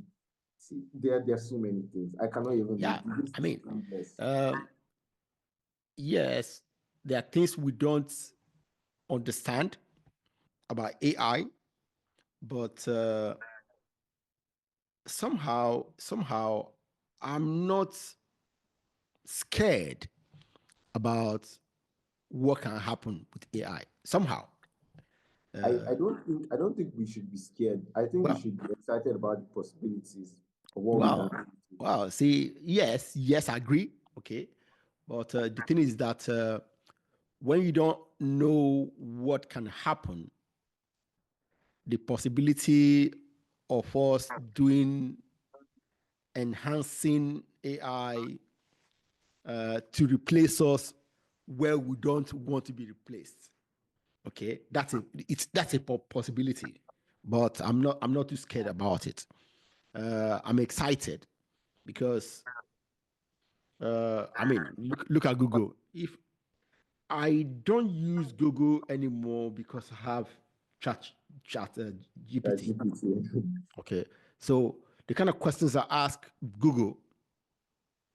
See, there are so many things. I cannot even. I mean, yes, there are things we don't understand about AI, but somehow, I'm not scared about what can happen with AI. Somehow, I don't think we should be scared. I think we should be excited about the possibilities of what we can do. Wow. See, yes, I agree. Okay, but the thing is that when you don't know what can happen, the possibility of us enhancing AI to replace us where we don't want to be replaced. Okay, that's a possibility, but I'm not too scared about it. I'm excited because I mean, look at Google. If I don't use Google anymore because I have chat GPT. Okay, so the kind of questions I ask Google.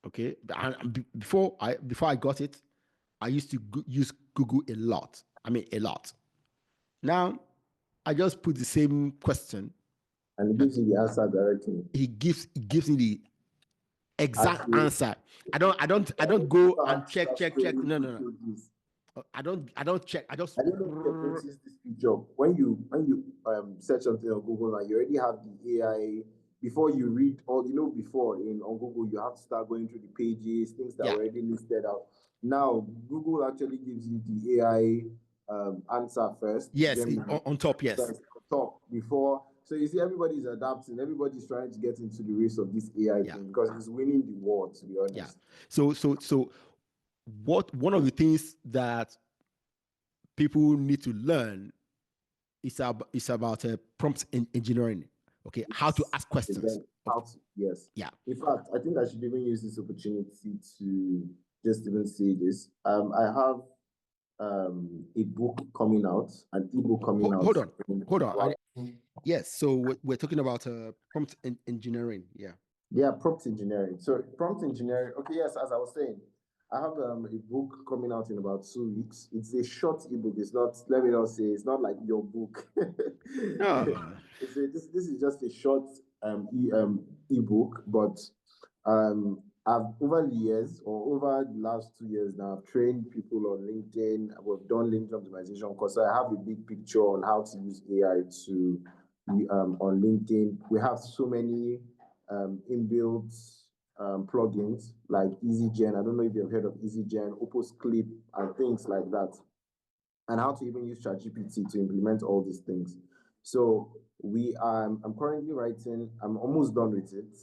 Okay, and before I got it, I used to use Google a lot. I mean, a lot. Now, I just put the same question, and it gives you the answer directly. He gives me the exact answer. I don't go and check. No. I don't check. I just. I don't know if you've noticed this feature. When you search something on Google and you already have the AI before you read all. Before on Google you have to start going through the pages, things that are already listed out. Now Google actually gives you the AI answer first. Yes, on top. Yes, on top before. So you see, everybody's adapting. Everybody's trying to get into the race of this AI thing because it's winning the war. To be honest. Yeah. So one of the things that people need to learn is about prompt engineering. Okay, how to ask questions. Yes. Yeah. In fact, I think I should even use this opportunity to just even say this. I have a book coming out, an ebook coming out. Hold on. Yes. So we're talking about prompt engineering. Yeah. Yeah, prompt engineering. So prompt engineering. Okay, yes, as I was saying, I have a book coming out in about 2 weeks. It's a short ebook. It's not. Let me not say. It's not like your book. No. This is just a short ebook, but I've over the years or over the last 2 years now, I've trained people on LinkedIn. We've done LinkedIn optimization because I have a big picture on how to use AI to on LinkedIn. We have so many inbuilt plugins like EasyGen. I don't know if you've heard of EasyGen, Opus Clip, and things like that, and how to even use ChatGPT to implement all these things. So I'm currently writing. I'm almost done with it,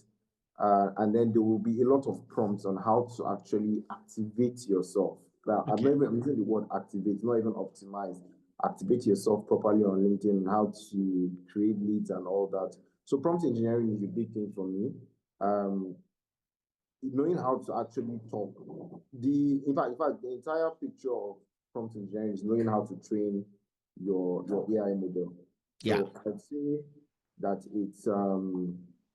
and then there will be a lot of prompts on how to actually activate yourself. Now, I'm Okay. not even using the word activate, not even optimize. Activate yourself properly on LinkedIn, and how to create leads and all that. So prompt engineering is a big thing for me. Um, Knowing how to actually talk. In fact, the entire picture of prompt engineering is knowing how to train your AI model. Yeah. So I'd say that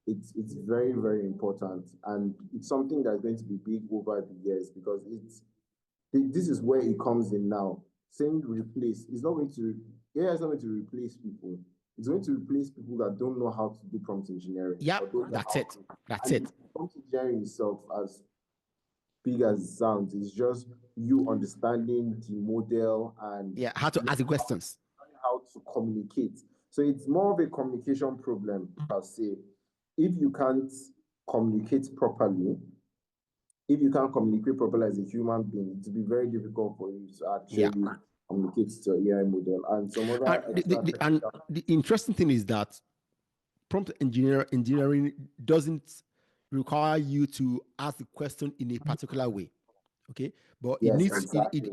it's very, very important, and it's something that's going to be big over the years, because this is where it comes in now. Saying replace is not going to AI is not going to replace people. It's going to replace people that don't know how to do prompt engineering, Yep. or those that That's how it. to. That's And it. prompt engineering itself, as big as it sounds, is just you understanding the model and Yeah. How to ask the questions. how to communicate. So it's more of a communication problem per se. If you can't communicate properly, if you can't communicate properly as a human being, it will be very difficult for you to Yeah. actually communicate to your AI model. And some other And extra and technical. the interesting thing is that engineering doesn't require you to ask the question in a particular way. Okay, but Yes, exactly.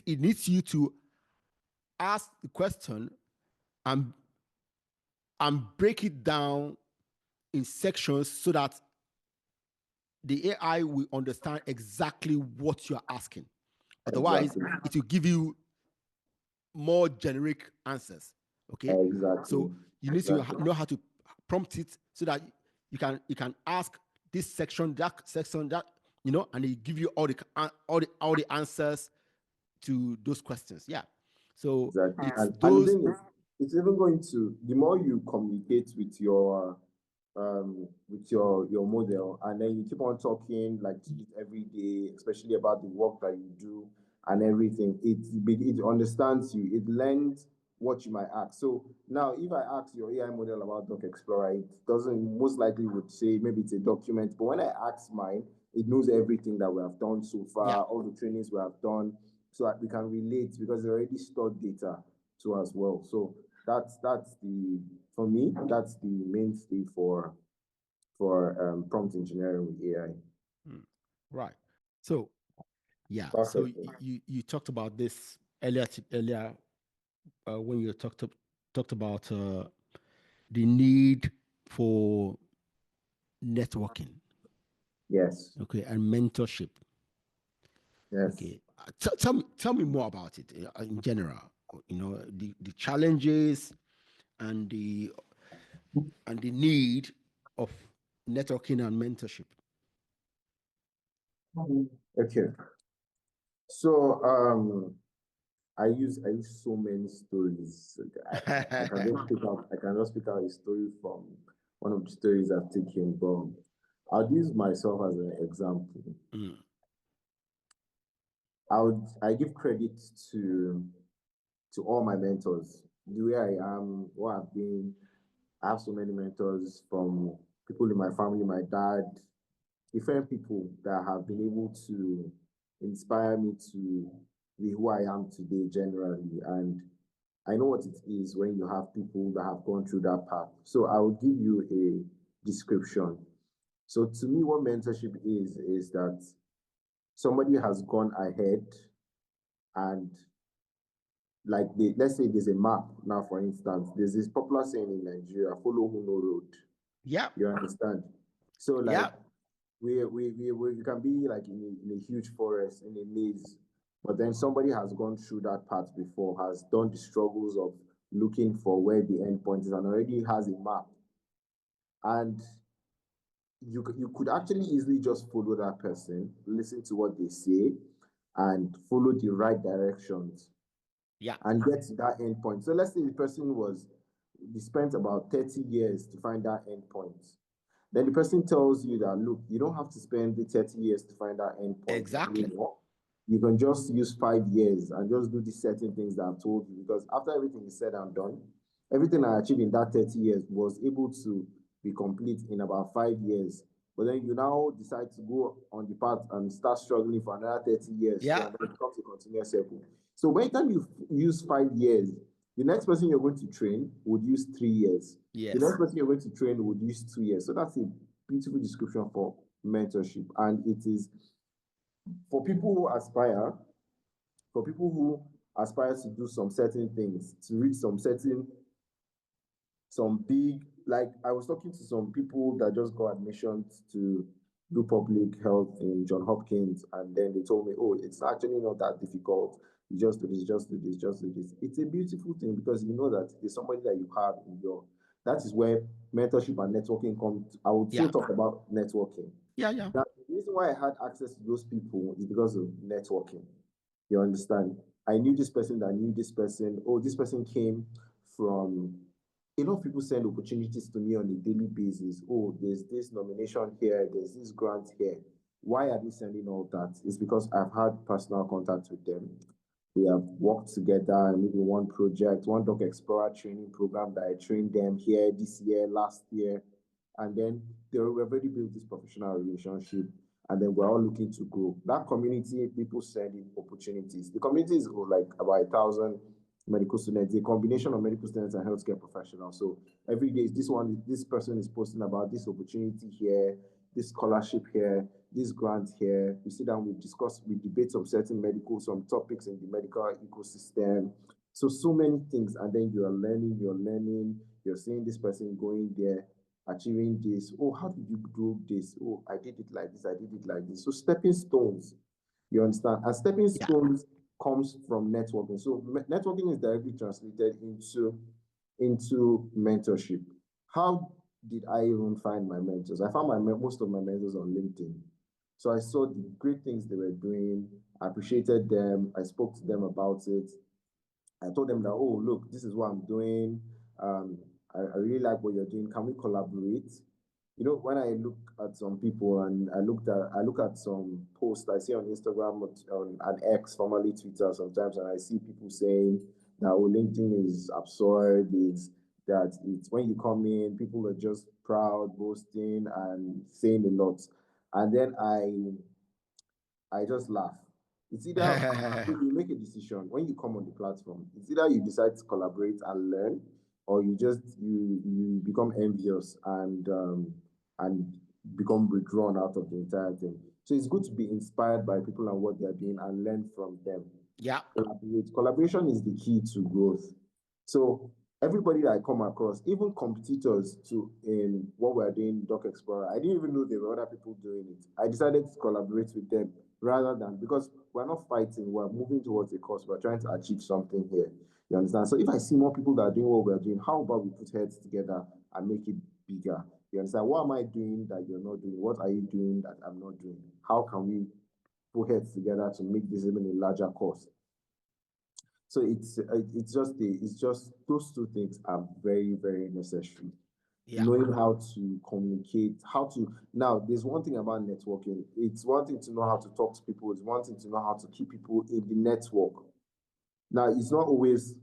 it needs you to ask the question and break it down in sections so that the AI will understand exactly what you're asking. Otherwise, Exactly. it will give you more generic answers. Okay, Exactly. so you need to Exactly. know how to prompt it so that you can ask this section, that section, that and it give you all the answers to those questions. Yeah, so Exactly. it's And the those. thing is, it's even going to, the more you communicate with your model, and then you keep on talking like every day, especially about the work that you do and everything, it understands you, it learns what you might ask. So now if I ask your AI model about Docxplorer, it doesn't, most likely would say maybe it's a document, but when I ask mine, it knows everything that we have done so Yeah. far, all the trainings we have done, so that we can relate, because they already stored data to as well. So that's the for me, that's the mainstay for prompt engineering with AI. Right. So yeah. So Perfect. you talked about this earlier when you talked about the need for networking, Yes. okay, and mentorship. Yes. Okay, tell me more about it in general. The challenges and the need of networking and mentorship. Okay. So I use so many stories. I can just pick out a story from one of the stories I've taken, but I'll use myself as an example. Mm. I give credit to all my mentors. The way I am, what I've been, I have so many mentors, from people in my family, my dad, different people that have been able to inspire me to be who I am today generally. And I know what it is when you have people that have gone through that path. So I will give you a description. So to me, what mentorship is that somebody has gone ahead, and like let's say there's a map now, for instance, there's this popular saying in Nigeria, follow who know road. Yeah. You understand? So like Yeah. we can be like in a huge forest, in a maze, but then somebody has gone through that path before, has done the struggles of looking for where the end point is, and already has a map. And you could actually easily just follow that person, listen to what they say, and follow the right directions Yeah. and get to that end point. So let's say the person was, they spent about 30 years to find that end point. Then the person tells you that, look, you don't have to spend the 30 years to find that end point Exactly. anymore. You can just use 5 years and just do these certain things that I've told you. Because after everything is said and done, everything I achieved in that 30 years was able to be complete in about 5 years. But then you now decide to go on the path and start struggling for another 30 years. So Yeah. and then it becomes a continuous circle. So by the time you use 5 years, the next person you're going to train would use 3 years. The Yes. next person you're going to train would use 2 years. So that's a beautiful description for mentorship. And it is for people who aspire, for people who aspire to do some certain things, to reach some big, like I was talking to some people that just got admission to do public health in John Hopkins, and then they told me, oh, it's actually not that difficult. You just do this, just do this, just do this. It's a beautiful thing because you know that there's somebody that you have in your, that is where mentorship and networking come. I would Yeah. still talk about networking. Yeah. Yeah. Now, the reason why I had access to those people is because of networking. You understand? I knew this person that knew this person. Oh, this person came from, a lot of people send opportunities to me on a daily basis. Oh, there's this nomination here, there's this grant here. Why are they sending all that? It's because I've had personal contact with them. We have worked together and maybe one project, one Docxplorer training program that I trained them here this year, last year. And then we've already built this professional relationship. And then we're all looking to grow. That community, people sending opportunities. The community is like about 1,000 medical students, a combination of medical students and healthcare professionals. So every day, this person is posting about this opportunity here, this scholarship here, this grant here. We sit down, we discuss, we debate some topics in the medical ecosystem. So many things. And then you're seeing this person going there, achieving this. Oh, how did you do this? Oh, I did it like this, I did it like this. So stepping stones, you understand? And stepping Yeah. stones comes from networking. So networking is directly translated into mentorship. How did I even find my mentors? I found most of my mentors on LinkedIn. So I saw the great things they were doing. I appreciated them. I spoke to them about it. I told them that, oh, look, this is what I'm doing. I really like what you're doing. Can we collaborate? You know, when I look at some people and I look at some posts I see on Instagram, on an X, formerly Twitter, sometimes, and I see people saying that, oh, LinkedIn is absurd. It's when you come in, people are just proud, boasting, and saying a lot. And then I just laugh. It's either you make a decision when you come on the platform. It's either you decide to collaborate and learn, or you become envious and become withdrawn out of the entire thing. So it's good to be inspired by people and what they are doing and learn from them. Yeah. Collaboration is the key to growth. So everybody that I come across, even competitors to in what we're doing, Docxplorer, I didn't even know there were other people doing it. I decided to collaborate with them rather than, because we're not fighting, we're moving towards a cause, we're trying to achieve something here. You understand? So if I see more people that are doing what we're doing, how about we put heads together and make it bigger? You understand? What am I doing that you're not doing? What are you doing that I'm not doing? How can we put heads together to make this even a larger cause? So it's just those two things are very, very necessary. Yeah. Knowing how to communicate, how to, now there's one thing about networking. It's one thing to know how to talk to people, it's one thing to know how to keep people in the network. Now it's not always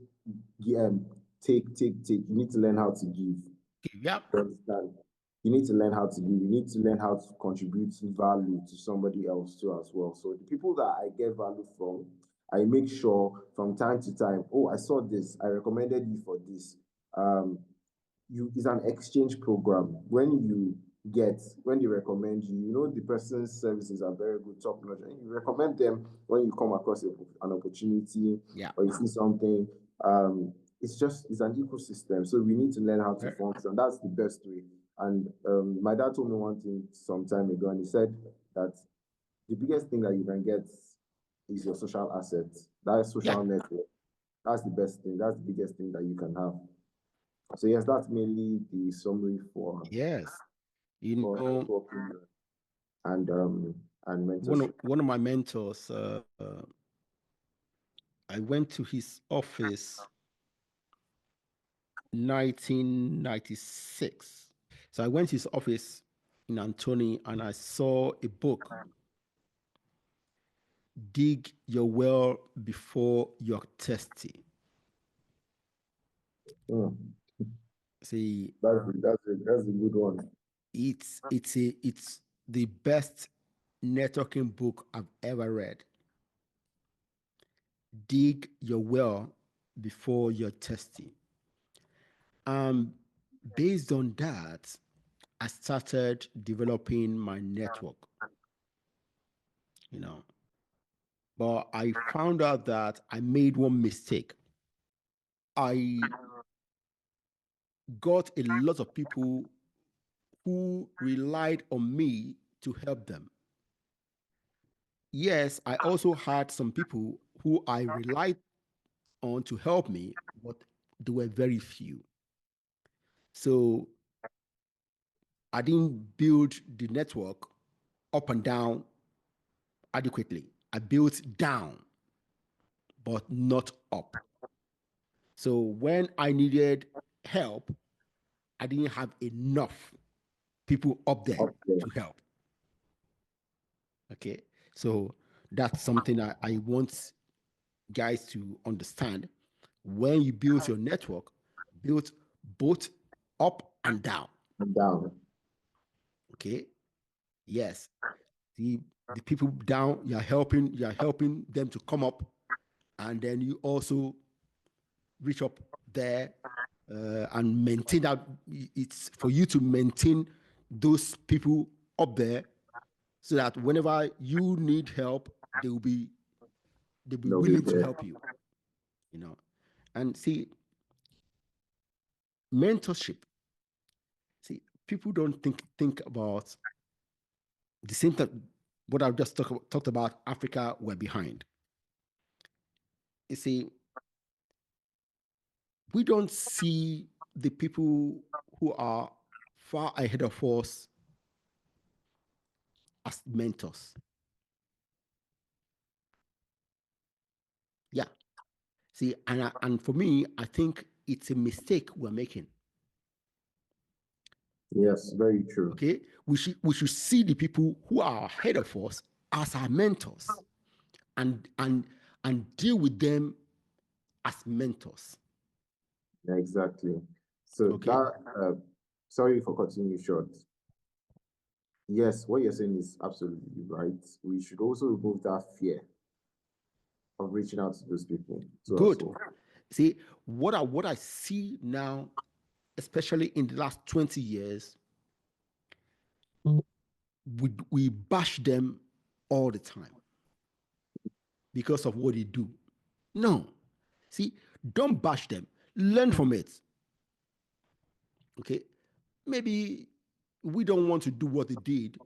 um, take. You need to learn how to give. Yeah. You understand? You need to learn how to give. You need to learn how to contribute value to somebody else too as well. So the people that I get value from, I make sure from time to time, oh, I saw this, I recommended you for this. It's an exchange program. When they recommend you, you know the person's services are very good, top notch, and you recommend them when you come across an opportunity Yeah. or you see something. It's an ecosystem, so we need to learn how to function. That's the best way. And my dad told me one thing some time ago, and he said that the biggest thing that you can get is your social asset. That Yeah. social network. That's the best thing. That's the biggest thing that you can have. So yes, that's mainly the summary for. Yes. You for know, networking and mentorship. one of my mentors, I went to his office 1996. So I went to his office in Antony and I saw a book, Dig Your Well Before You're Thirsty. Mm. See, That's a good one. it's the best networking book I've ever read. Dig your well before you're thirsty. Um, Based on that, I started developing my network, you know. But I found out that I made one mistake. I got a lot of people who relied on me to help them. Yes, I also had some people who I relied on to help me, but there were very few. So I didn't build the network up and down adequately. I built down, but not up. So when I needed help, I didn't have enough people up there Up there. to help. Okay. So that's something I want guys to understand. When you build your network, build both up and down. And down. Okay. Yes. The the people down, you're helping them to come up, and then you also reach up there and maintain that. It's for you to maintain those people up there so that whenever you need help, they will be they'll be They'll be willing to there. help you. You know, and see, mentorship. See, people don't think about the same thing. What I've just talked about, Africa, we're behind. You see, we don't see the people who are far ahead of us as mentors. Yeah. See, and for me, I think it's a mistake we're making. Yes, very true. Okay, we should see the people who are ahead of us as our mentors, and deal with them as mentors. Yeah, exactly. So Okay, that sorry for cutting you short. Yes, what you're saying is absolutely right. We should also remove that fear of reaching out to those people to good. also. See, what I see now, especially in the last 20 years, we bash them all the time because of what they do. No, see, don't bash them. Learn from it. Okay, maybe we don't want to do what they did,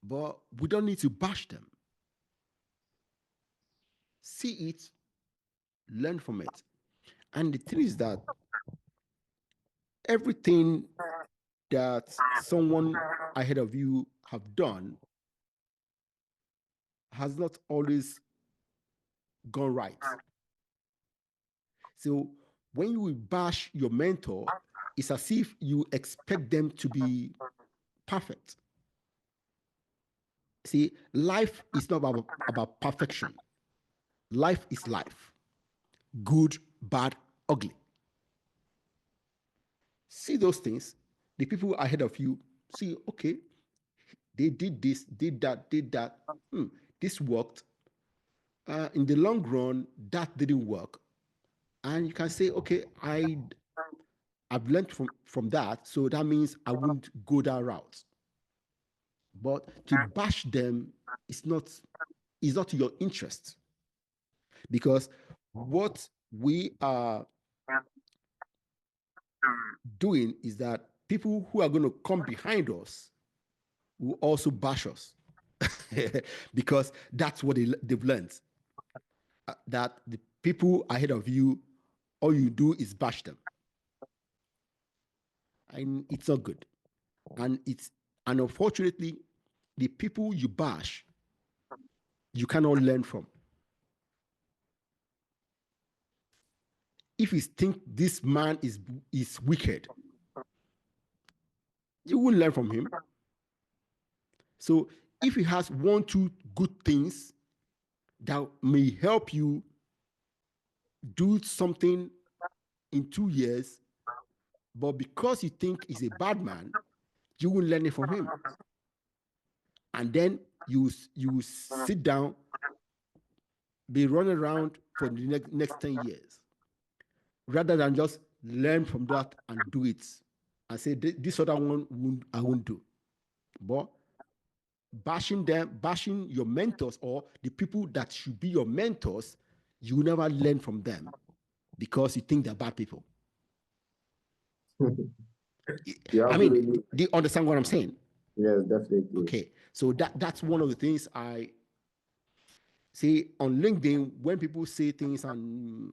but we don't need to bash them. See it, learn from it. And the thing is that everything that someone ahead of you have done has not always gone right. So when you bash your mentor, it's as if you expect them to be perfect. See, life is not about perfection. Life is life. Good, bad, ugly. See those things. The people ahead of you see, okay, they did this, did that, did that. This worked. In the long run, that didn't work. And you can say, okay, I've learned from that, so that means I wouldn't go that route. But to bash them is not to your interest, because what we are doing is that people who are going to come behind us will also bash us because that's what they've learned. That the people ahead of you, all you do is bash them, and it's not good. And And unfortunately, the people you bash, you cannot learn from. If you think this man is wicked, you won't learn from him. So if he has one, two good things that may help you do something in 2 years, but because you think he's a bad man, you won't learn it from him. And then you sit down, be running around for the next 10 years, rather than just learn from that and do it and say, this other one I won't do. But bashing them, bashing your mentors or the people that should be your mentors, you will never learn from them because you think they're bad people. I mean, do you understand what I'm saying? Yes, definitely. Okay, so that's one of the things I say on LinkedIn when people say things and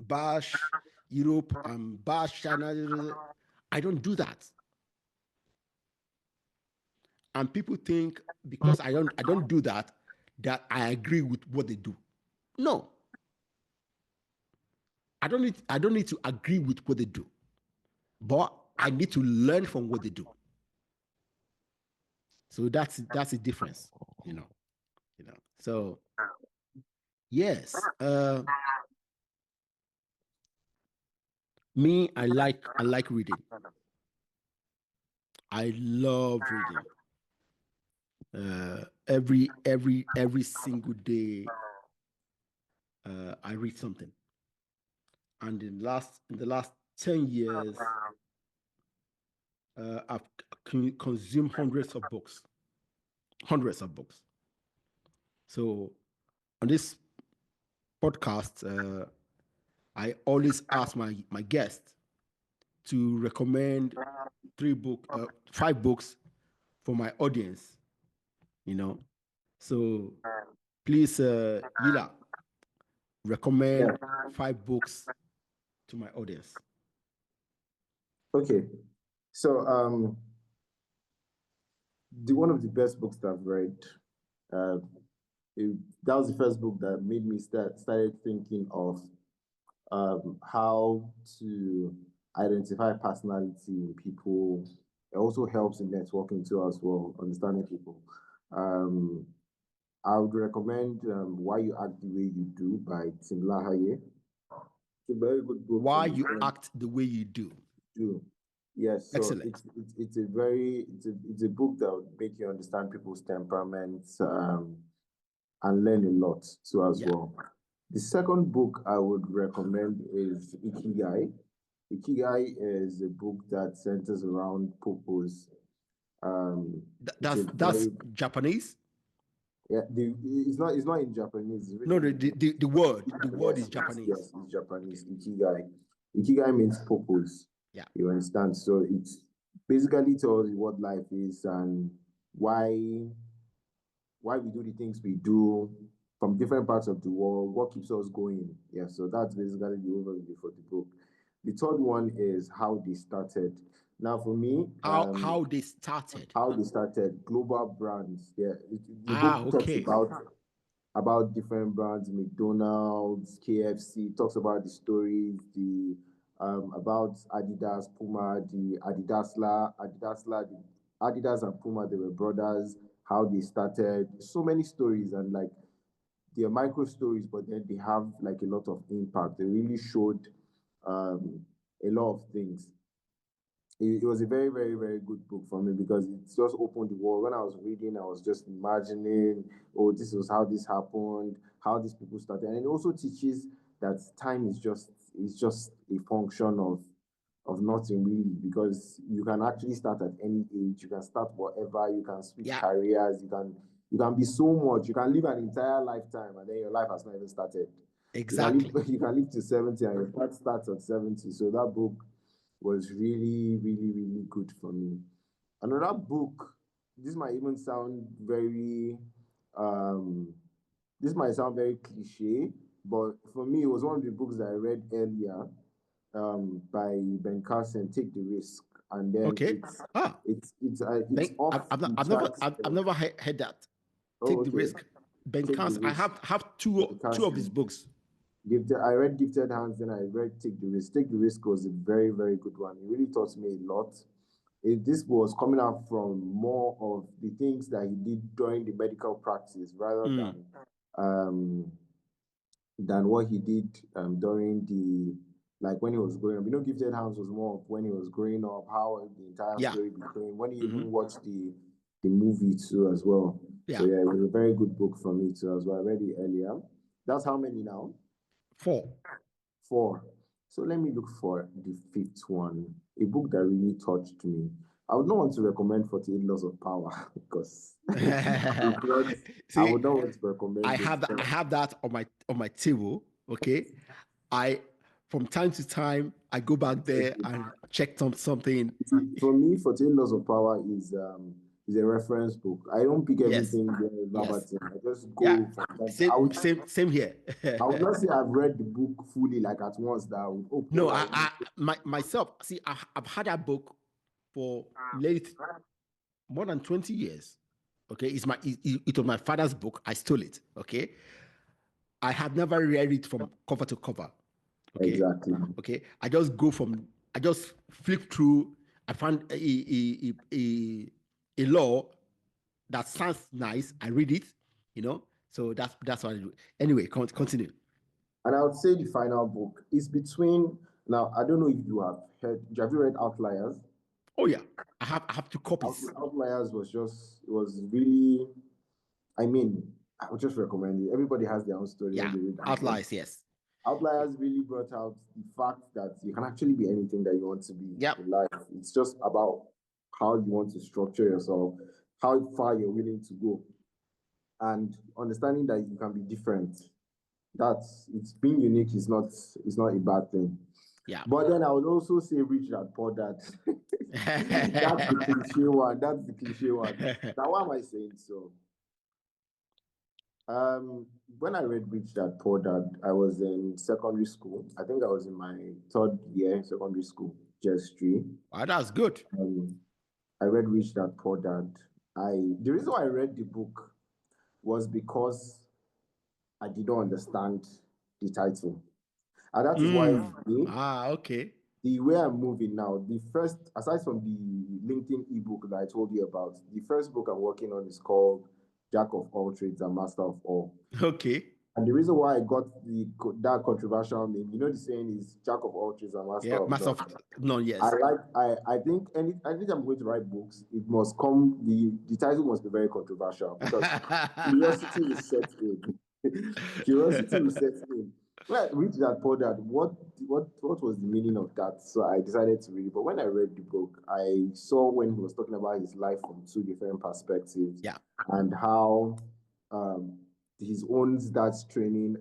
bash Europe and bash China. I don't do that. And people think because I don't do that I agree with what they do. No. I don't need to agree with what they do. But I need to learn from what they do. So that's the difference, you know. So yes. Me, I like reading. I love reading. Every single day, I read something. And in the last 10 years, I've consumed hundreds of books. Hundreds of books. So on this podcast, I always ask my guests to recommend 5 books for my audience. So please, Yila, recommend 5 books to my audience. Okay, so one of the best books that I've read. That was the first book that made me started thinking of how to identify personality in people. It also helps in networking too as well, understanding people. I would recommend Why You Act the Way You Do by Tim LaHaye. It's a very good book. Why You Act the Way You Do. Yes, so excellent. It's a book that would make you understand people's temperaments and learn a lot too as well. The second book I would recommend is Ikigai. Ikigai is a book that centers around purpose. That's Japanese. Yeah, it's not in Japanese. No, the word is Japanese. Yes, it's Japanese. Ikigai. Ikigai means purpose. Yeah, you understand. So it's basically tells you what life is and why we do the things we do from different parts of the world, what keeps us going. Yeah, so that's basically the overview for the book. The third one is How They Started. Now, for me, how they started. Global brands. Yeah, the book talks about different brands, McDonald's, KFC. Talks about the stories, the about Adidas, Puma, the Adidas and Puma. They were brothers. How they started. So many stories and like they're micro stories, but then they have like a lot of impact. They really showed a lot of things. It was a very, very, very good book for me because it just opened the world. When I was reading, I was just imagining, oh, this was how this happened, how these people started. And it also teaches that time is just a function of nothing really, because you can actually start at any age, you can start whatever, you can switch careers, you can be so much, you can live an entire lifetime and then your life has not even started. Exactly. You can live to 70 and your part starts at 70. So that book was really, really, really good for me. Another book, this might even sound very cliche, but for me, it was one of the books that I read earlier by Ben Carson, Take the Risk. and then Okay. it's off the charts. I've never heard that. Oh, Take the okay. risk. Ben Take the Cans. I risk. have Ben two of his Carson. books. I read Gifted Hands, then I read Take the Risk. Take the Risk was a very, very good one. It really taught me a lot. This was coming out from more of the things that he did during the medical practice rather than what he did during the like when he was growing up. Gifted Hands was more of when he was growing up, how the entire Yeah. story became, when he Mm-hmm. even watched the movie too as well. Yeah. So yeah, it was a very good book for me too as well. I read it earlier. That's how many now? 4. So let me look for the fifth one. A book that really touched me. I would not want to recommend 48 Laws of Power because I See, would not want to recommend I it. have that on my table. Okay. From time to time I go back there and check something. For me, 48 Laws of Power is a reference book. I don't pick everything there verbatim. I just go from that. Same here. I would not say I've read the book fully like at once that I would open. No, myself, see, I've had that book for more than 20 years. Okay, it was my father's book. I stole it. Okay, I have never read it from cover to cover. Okay, exactly. Okay, I just flip through. I found a law that sounds nice. I read it. So that's what I do. Anyway, continue. And I would say the final book is between. Now, I don't know if you have you read Outliers? Oh yeah, I have 2 copies. Outliers was really, I mean, I would just recommend it. Everybody has their own story. Yeah, when they read Outliers, yes. Outliers really brought out the fact that you can actually be anything that you want to be in life. It's just about how you want to structure yourself, how far you're willing to go, and understanding that you can be different. It's being unique is not a bad thing. Yeah. But then I would also say Rich Dad Poor Dad. That's the cliche one. Now, why am I saying so? When I read Rich Dad Poor Dad, I was in secondary school. I think I was in my 3rd year in secondary school, JS3. Wow, that's good. I read Rich Dad Poor Dad. The reason why I read the book was because I did not understand the title. And that is why okay. The way I'm moving now, aside from the LinkedIn ebook that I told you about, the first book I'm working on is called Jack of All Trades and Master of All. Okay. And the reason why I got that controversial name, the saying is Jack of All Trades and Master of None. Yes. I think I'm going to write books, it must come. The title must be very controversial because curiosity will set in. Curiosity will set in. When I read that Poor Dad, what was the meaning of that? So I decided to read it. But when I read the book, I saw when he was talking about his life from 2 different perspectives. Yeah. And how his own dad's training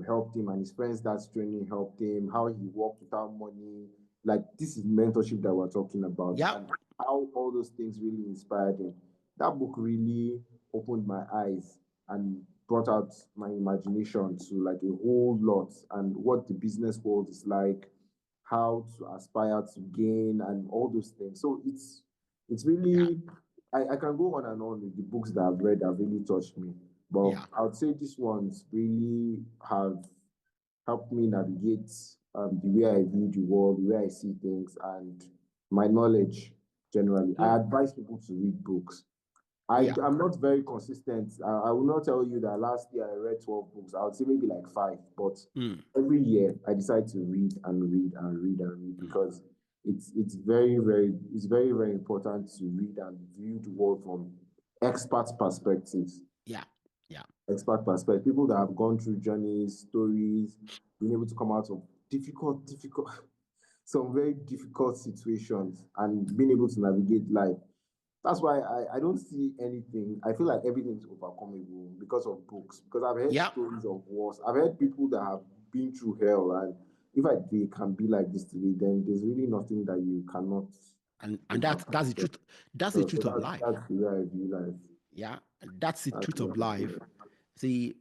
helped him, and his friend's dad's training helped him. How he worked without money. Like, this is mentorship that we're talking about. Yeah. And how all those things really inspired him. That book really opened my eyes and brought out my imagination to like a whole lot, and what the business world is like, how to aspire to gain, and all those things. So it's really, I can go on and on with the books that I've read that have really touched me. But I would say these ones really have helped me navigate the way I view the world, the way I see things, and my knowledge generally. I advise people to read books. I'm not very consistent. I will not tell you that last year I read 12 books. I would say maybe like 5, but every year I decide to read and read and read and read because it's very, very important to read and view the world from expert perspectives. Yeah. Expert perspective, people that have gone through journeys, stories, being able to come out of some very difficult situations and being able to navigate life. That's why I don't see anything. I feel like everything's overcomable because of books. Because I've heard stories of wars. I've heard people that have been through hell, and if they can be like this today, then there's really nothing that you cannot. And that's the truth. That's the truth of life. That's the way I view life. Yeah, that's the truth of life. See,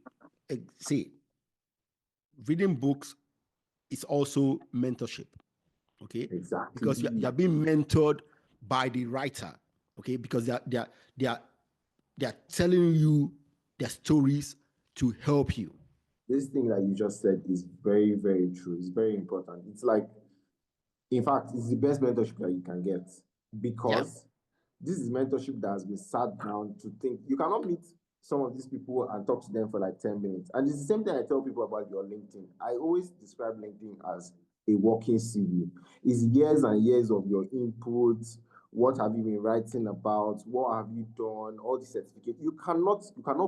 reading books is also mentorship. Okay, Exactly. because you're being mentored by the writer. Okay, because they are telling you their stories to help you. This thing that you just said is very, very true. It's very important. It's like, in fact, it's the best mentorship that you can get, Yeah. because this is mentorship that has been sat down to think. You cannot meet some of these people and talk to them for like 10 minutes. And it's the same thing I tell people about your LinkedIn. I always describe LinkedIn as a walking CV. It's years and years of your inputs. What have you been writing about? What have you done? All the certificates. You cannot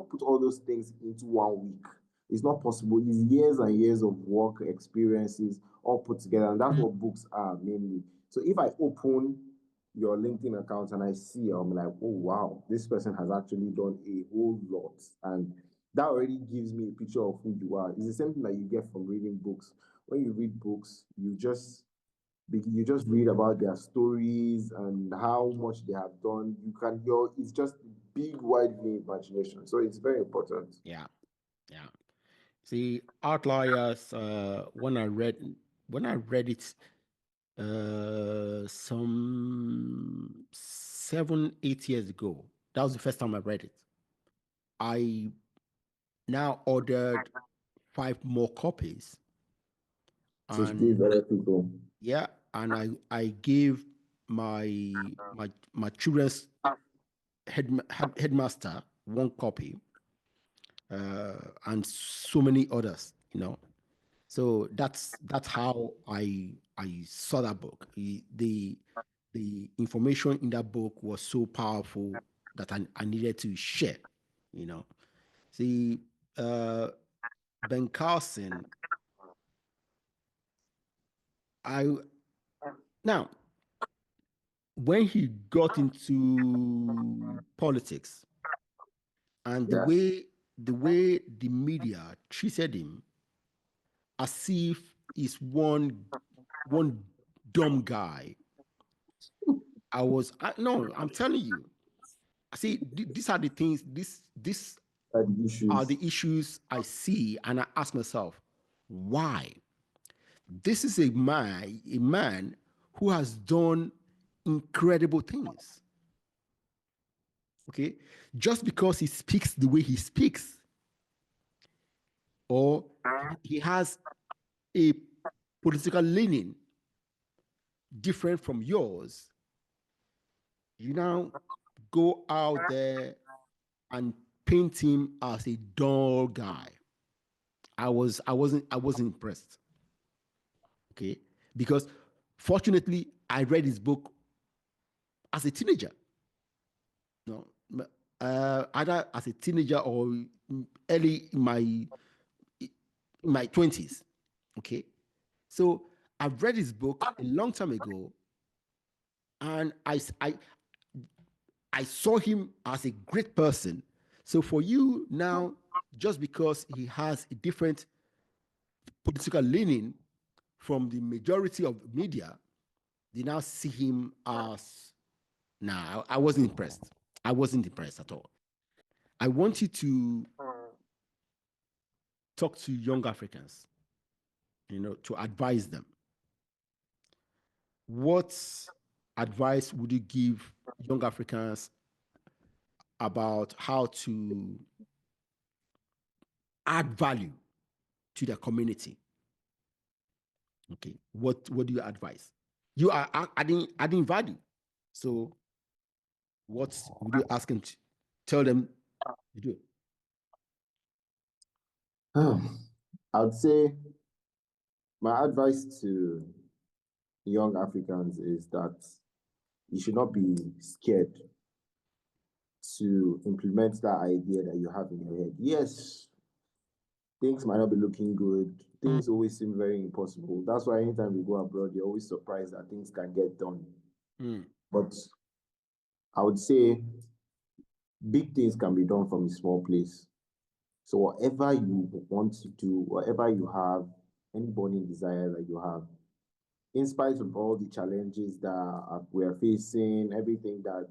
put all those things into 1 week. It's not possible. It's years and years of work experiences all put together. And that's what books are mainly. So if I open your LinkedIn account and I see, I'm like, oh wow, this person has actually done a whole lot. And that already gives me a picture of who you are. It's the same thing that you get from reading books. When you read books, you just read about their stories and how much they have done. It's just big, wide imagination. So it's very important. Yeah. Yeah. See, Outliers. When I read it, some 7, 8 years ago. That was the first time I read it. I now ordered 5 more copies, To and give other people. yeah, and I gave my children's headmaster 1 copy, and so many others. So that's how I saw that book. The information in that book was so powerful that I needed to share. You know, see, uh, Ben Carson. I Now, when he got into politics, and the Yes. way the way the media treated him as if he's one dumb guy. No, I'm telling you. See, these are the things. These The are issues. the issues I see, and I ask myself, why? This is a man who has done incredible things. Okay, just because he speaks the way he speaks, or he has a political leaning different from yours, you now go out there and paint him as a dull guy. I wasn't impressed. Okay, because fortunately I read his book as a teenager. No, either as a teenager or early in my 20s. Okay, so I've read his book a long time ago, and I saw him as a great person. So for you now, just because he has a different political leaning from the majority of the media, they now see him as, nah, I wasn't impressed. I wasn't impressed at all. I want you to talk to young Africans, to advise them. What advice would you give young Africans about how to add value to their community? Okay. What do you advise? You are adding value. So what would you ask them to tell them to do? I would say my advice to young Africans is that you should not be scared to implement that idea that you have in your head. Yes, things might not be looking good. Things always seem very impossible. That's why anytime we go abroad, you're always surprised that things can get done. Mm. But I would say big things can be done from a small place. So whatever you want to do, whatever you have, any burning desire that you have, in spite of all the challenges that we are facing, everything that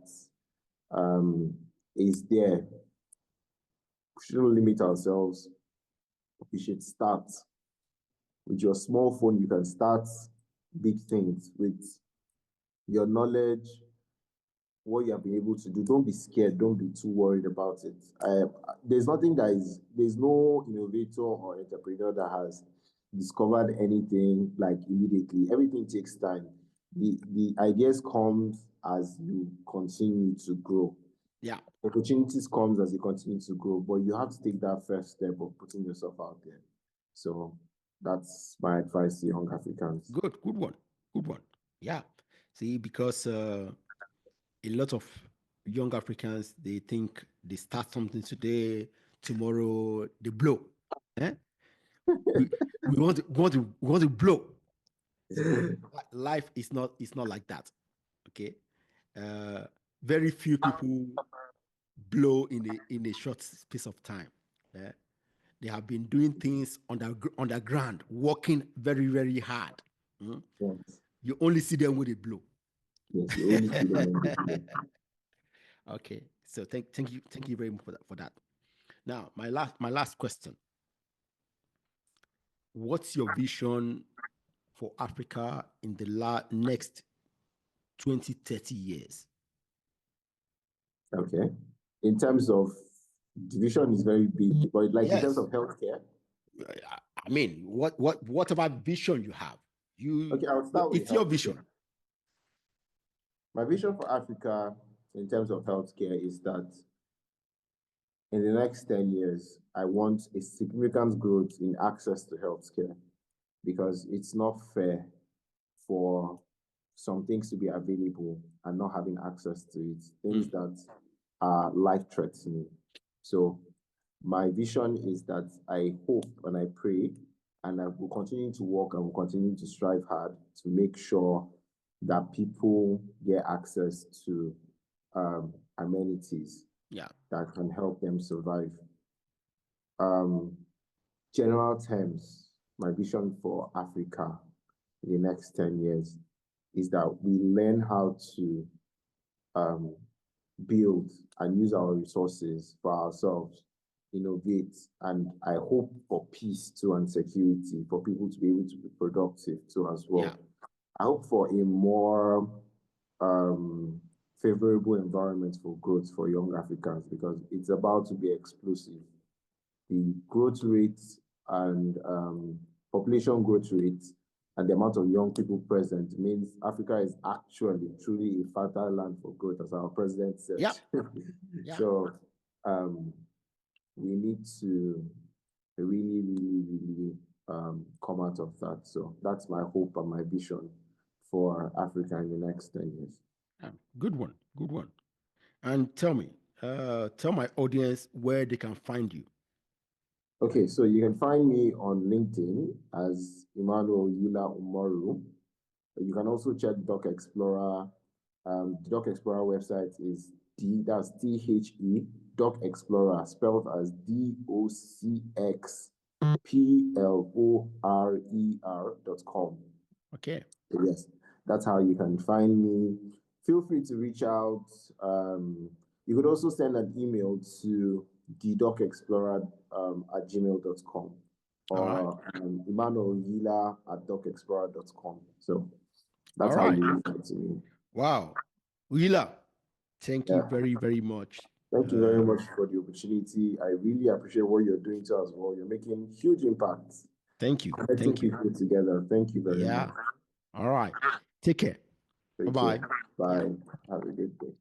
um, is there, we shouldn't limit ourselves. We should start with your small phone. You can start big things with your knowledge, what you have been able to do. Don't be scared. Don't be too worried about it. There's no innovator or entrepreneur that has discovered anything like immediately. Everything takes time. The ideas comes as you continue to grow. Yeah. Opportunities comes as you continue to grow, but you have to take that first step of putting yourself out there. So that's my advice to young Africans. Good one. Good one. Yeah. See, because a lot of young Africans, they think they start something today, tomorrow they blow. Eh? we want to blow. Life is not like that. Okay. Very few people blow in a short space of time. Eh? They have been doing things underground, working very, very hard. Mm? Yes. You only see them when they blow. Yes, you only see them when they blow. Okay, so thank you very much for that. Now, my last question: what's your vision for Africa in the next 20, 30 years? Okay. In terms of division is very big, but like in terms Yes. of healthcare. I mean, whatever vision you have, Okay, I'll start with it's your healthcare. vision. My vision for Africa in terms of healthcare is that in the next 10 years, I want a significant growth in access to healthcare because it's not fair for some things to be available and not having access to it, things that are life-threatening. So my vision is that I hope and I pray and I will continue to work and will continue to strive hard to make sure that people get access to amenities that can help them survive. General terms, my vision for Africa in the next 10 years is that we learn how to build and use our resources for ourselves, innovate, and I hope for peace too and security for people to be able to be productive too as well. I hope for a more favorable environment for growth for young Africans because it's about to be explosive. The growth rates and population growth rates and the amount of young people present means Africa is actually truly a fertile land for growth, as our president said. So we need to really, really, really come out of that. So that's my hope and my vision for Africa in the next 10 years. Good one. And tell my audience where they can find you. Okay, so you can find me on LinkedIn as Emmanuel Umaru. You can also check Docxplorer. The Docxplorer website is that's THE Docxplorer, spelled as DOCXPLORER.com. Okay. So yes, that's how you can find me. Feel free to reach out. You could also send an email to thedocxplorer@gmail.com or Emmanuel Yila @docxplorer.com. So that's how you reach out to me. Wow. Yila, thank you very, very much. Thank you very much for the opportunity. I really appreciate what you're doing too as well. You're making huge impacts. Thank you. Connecting people together. Thank you very much. All right. Take care. Bye-bye. Bye. Have a good day.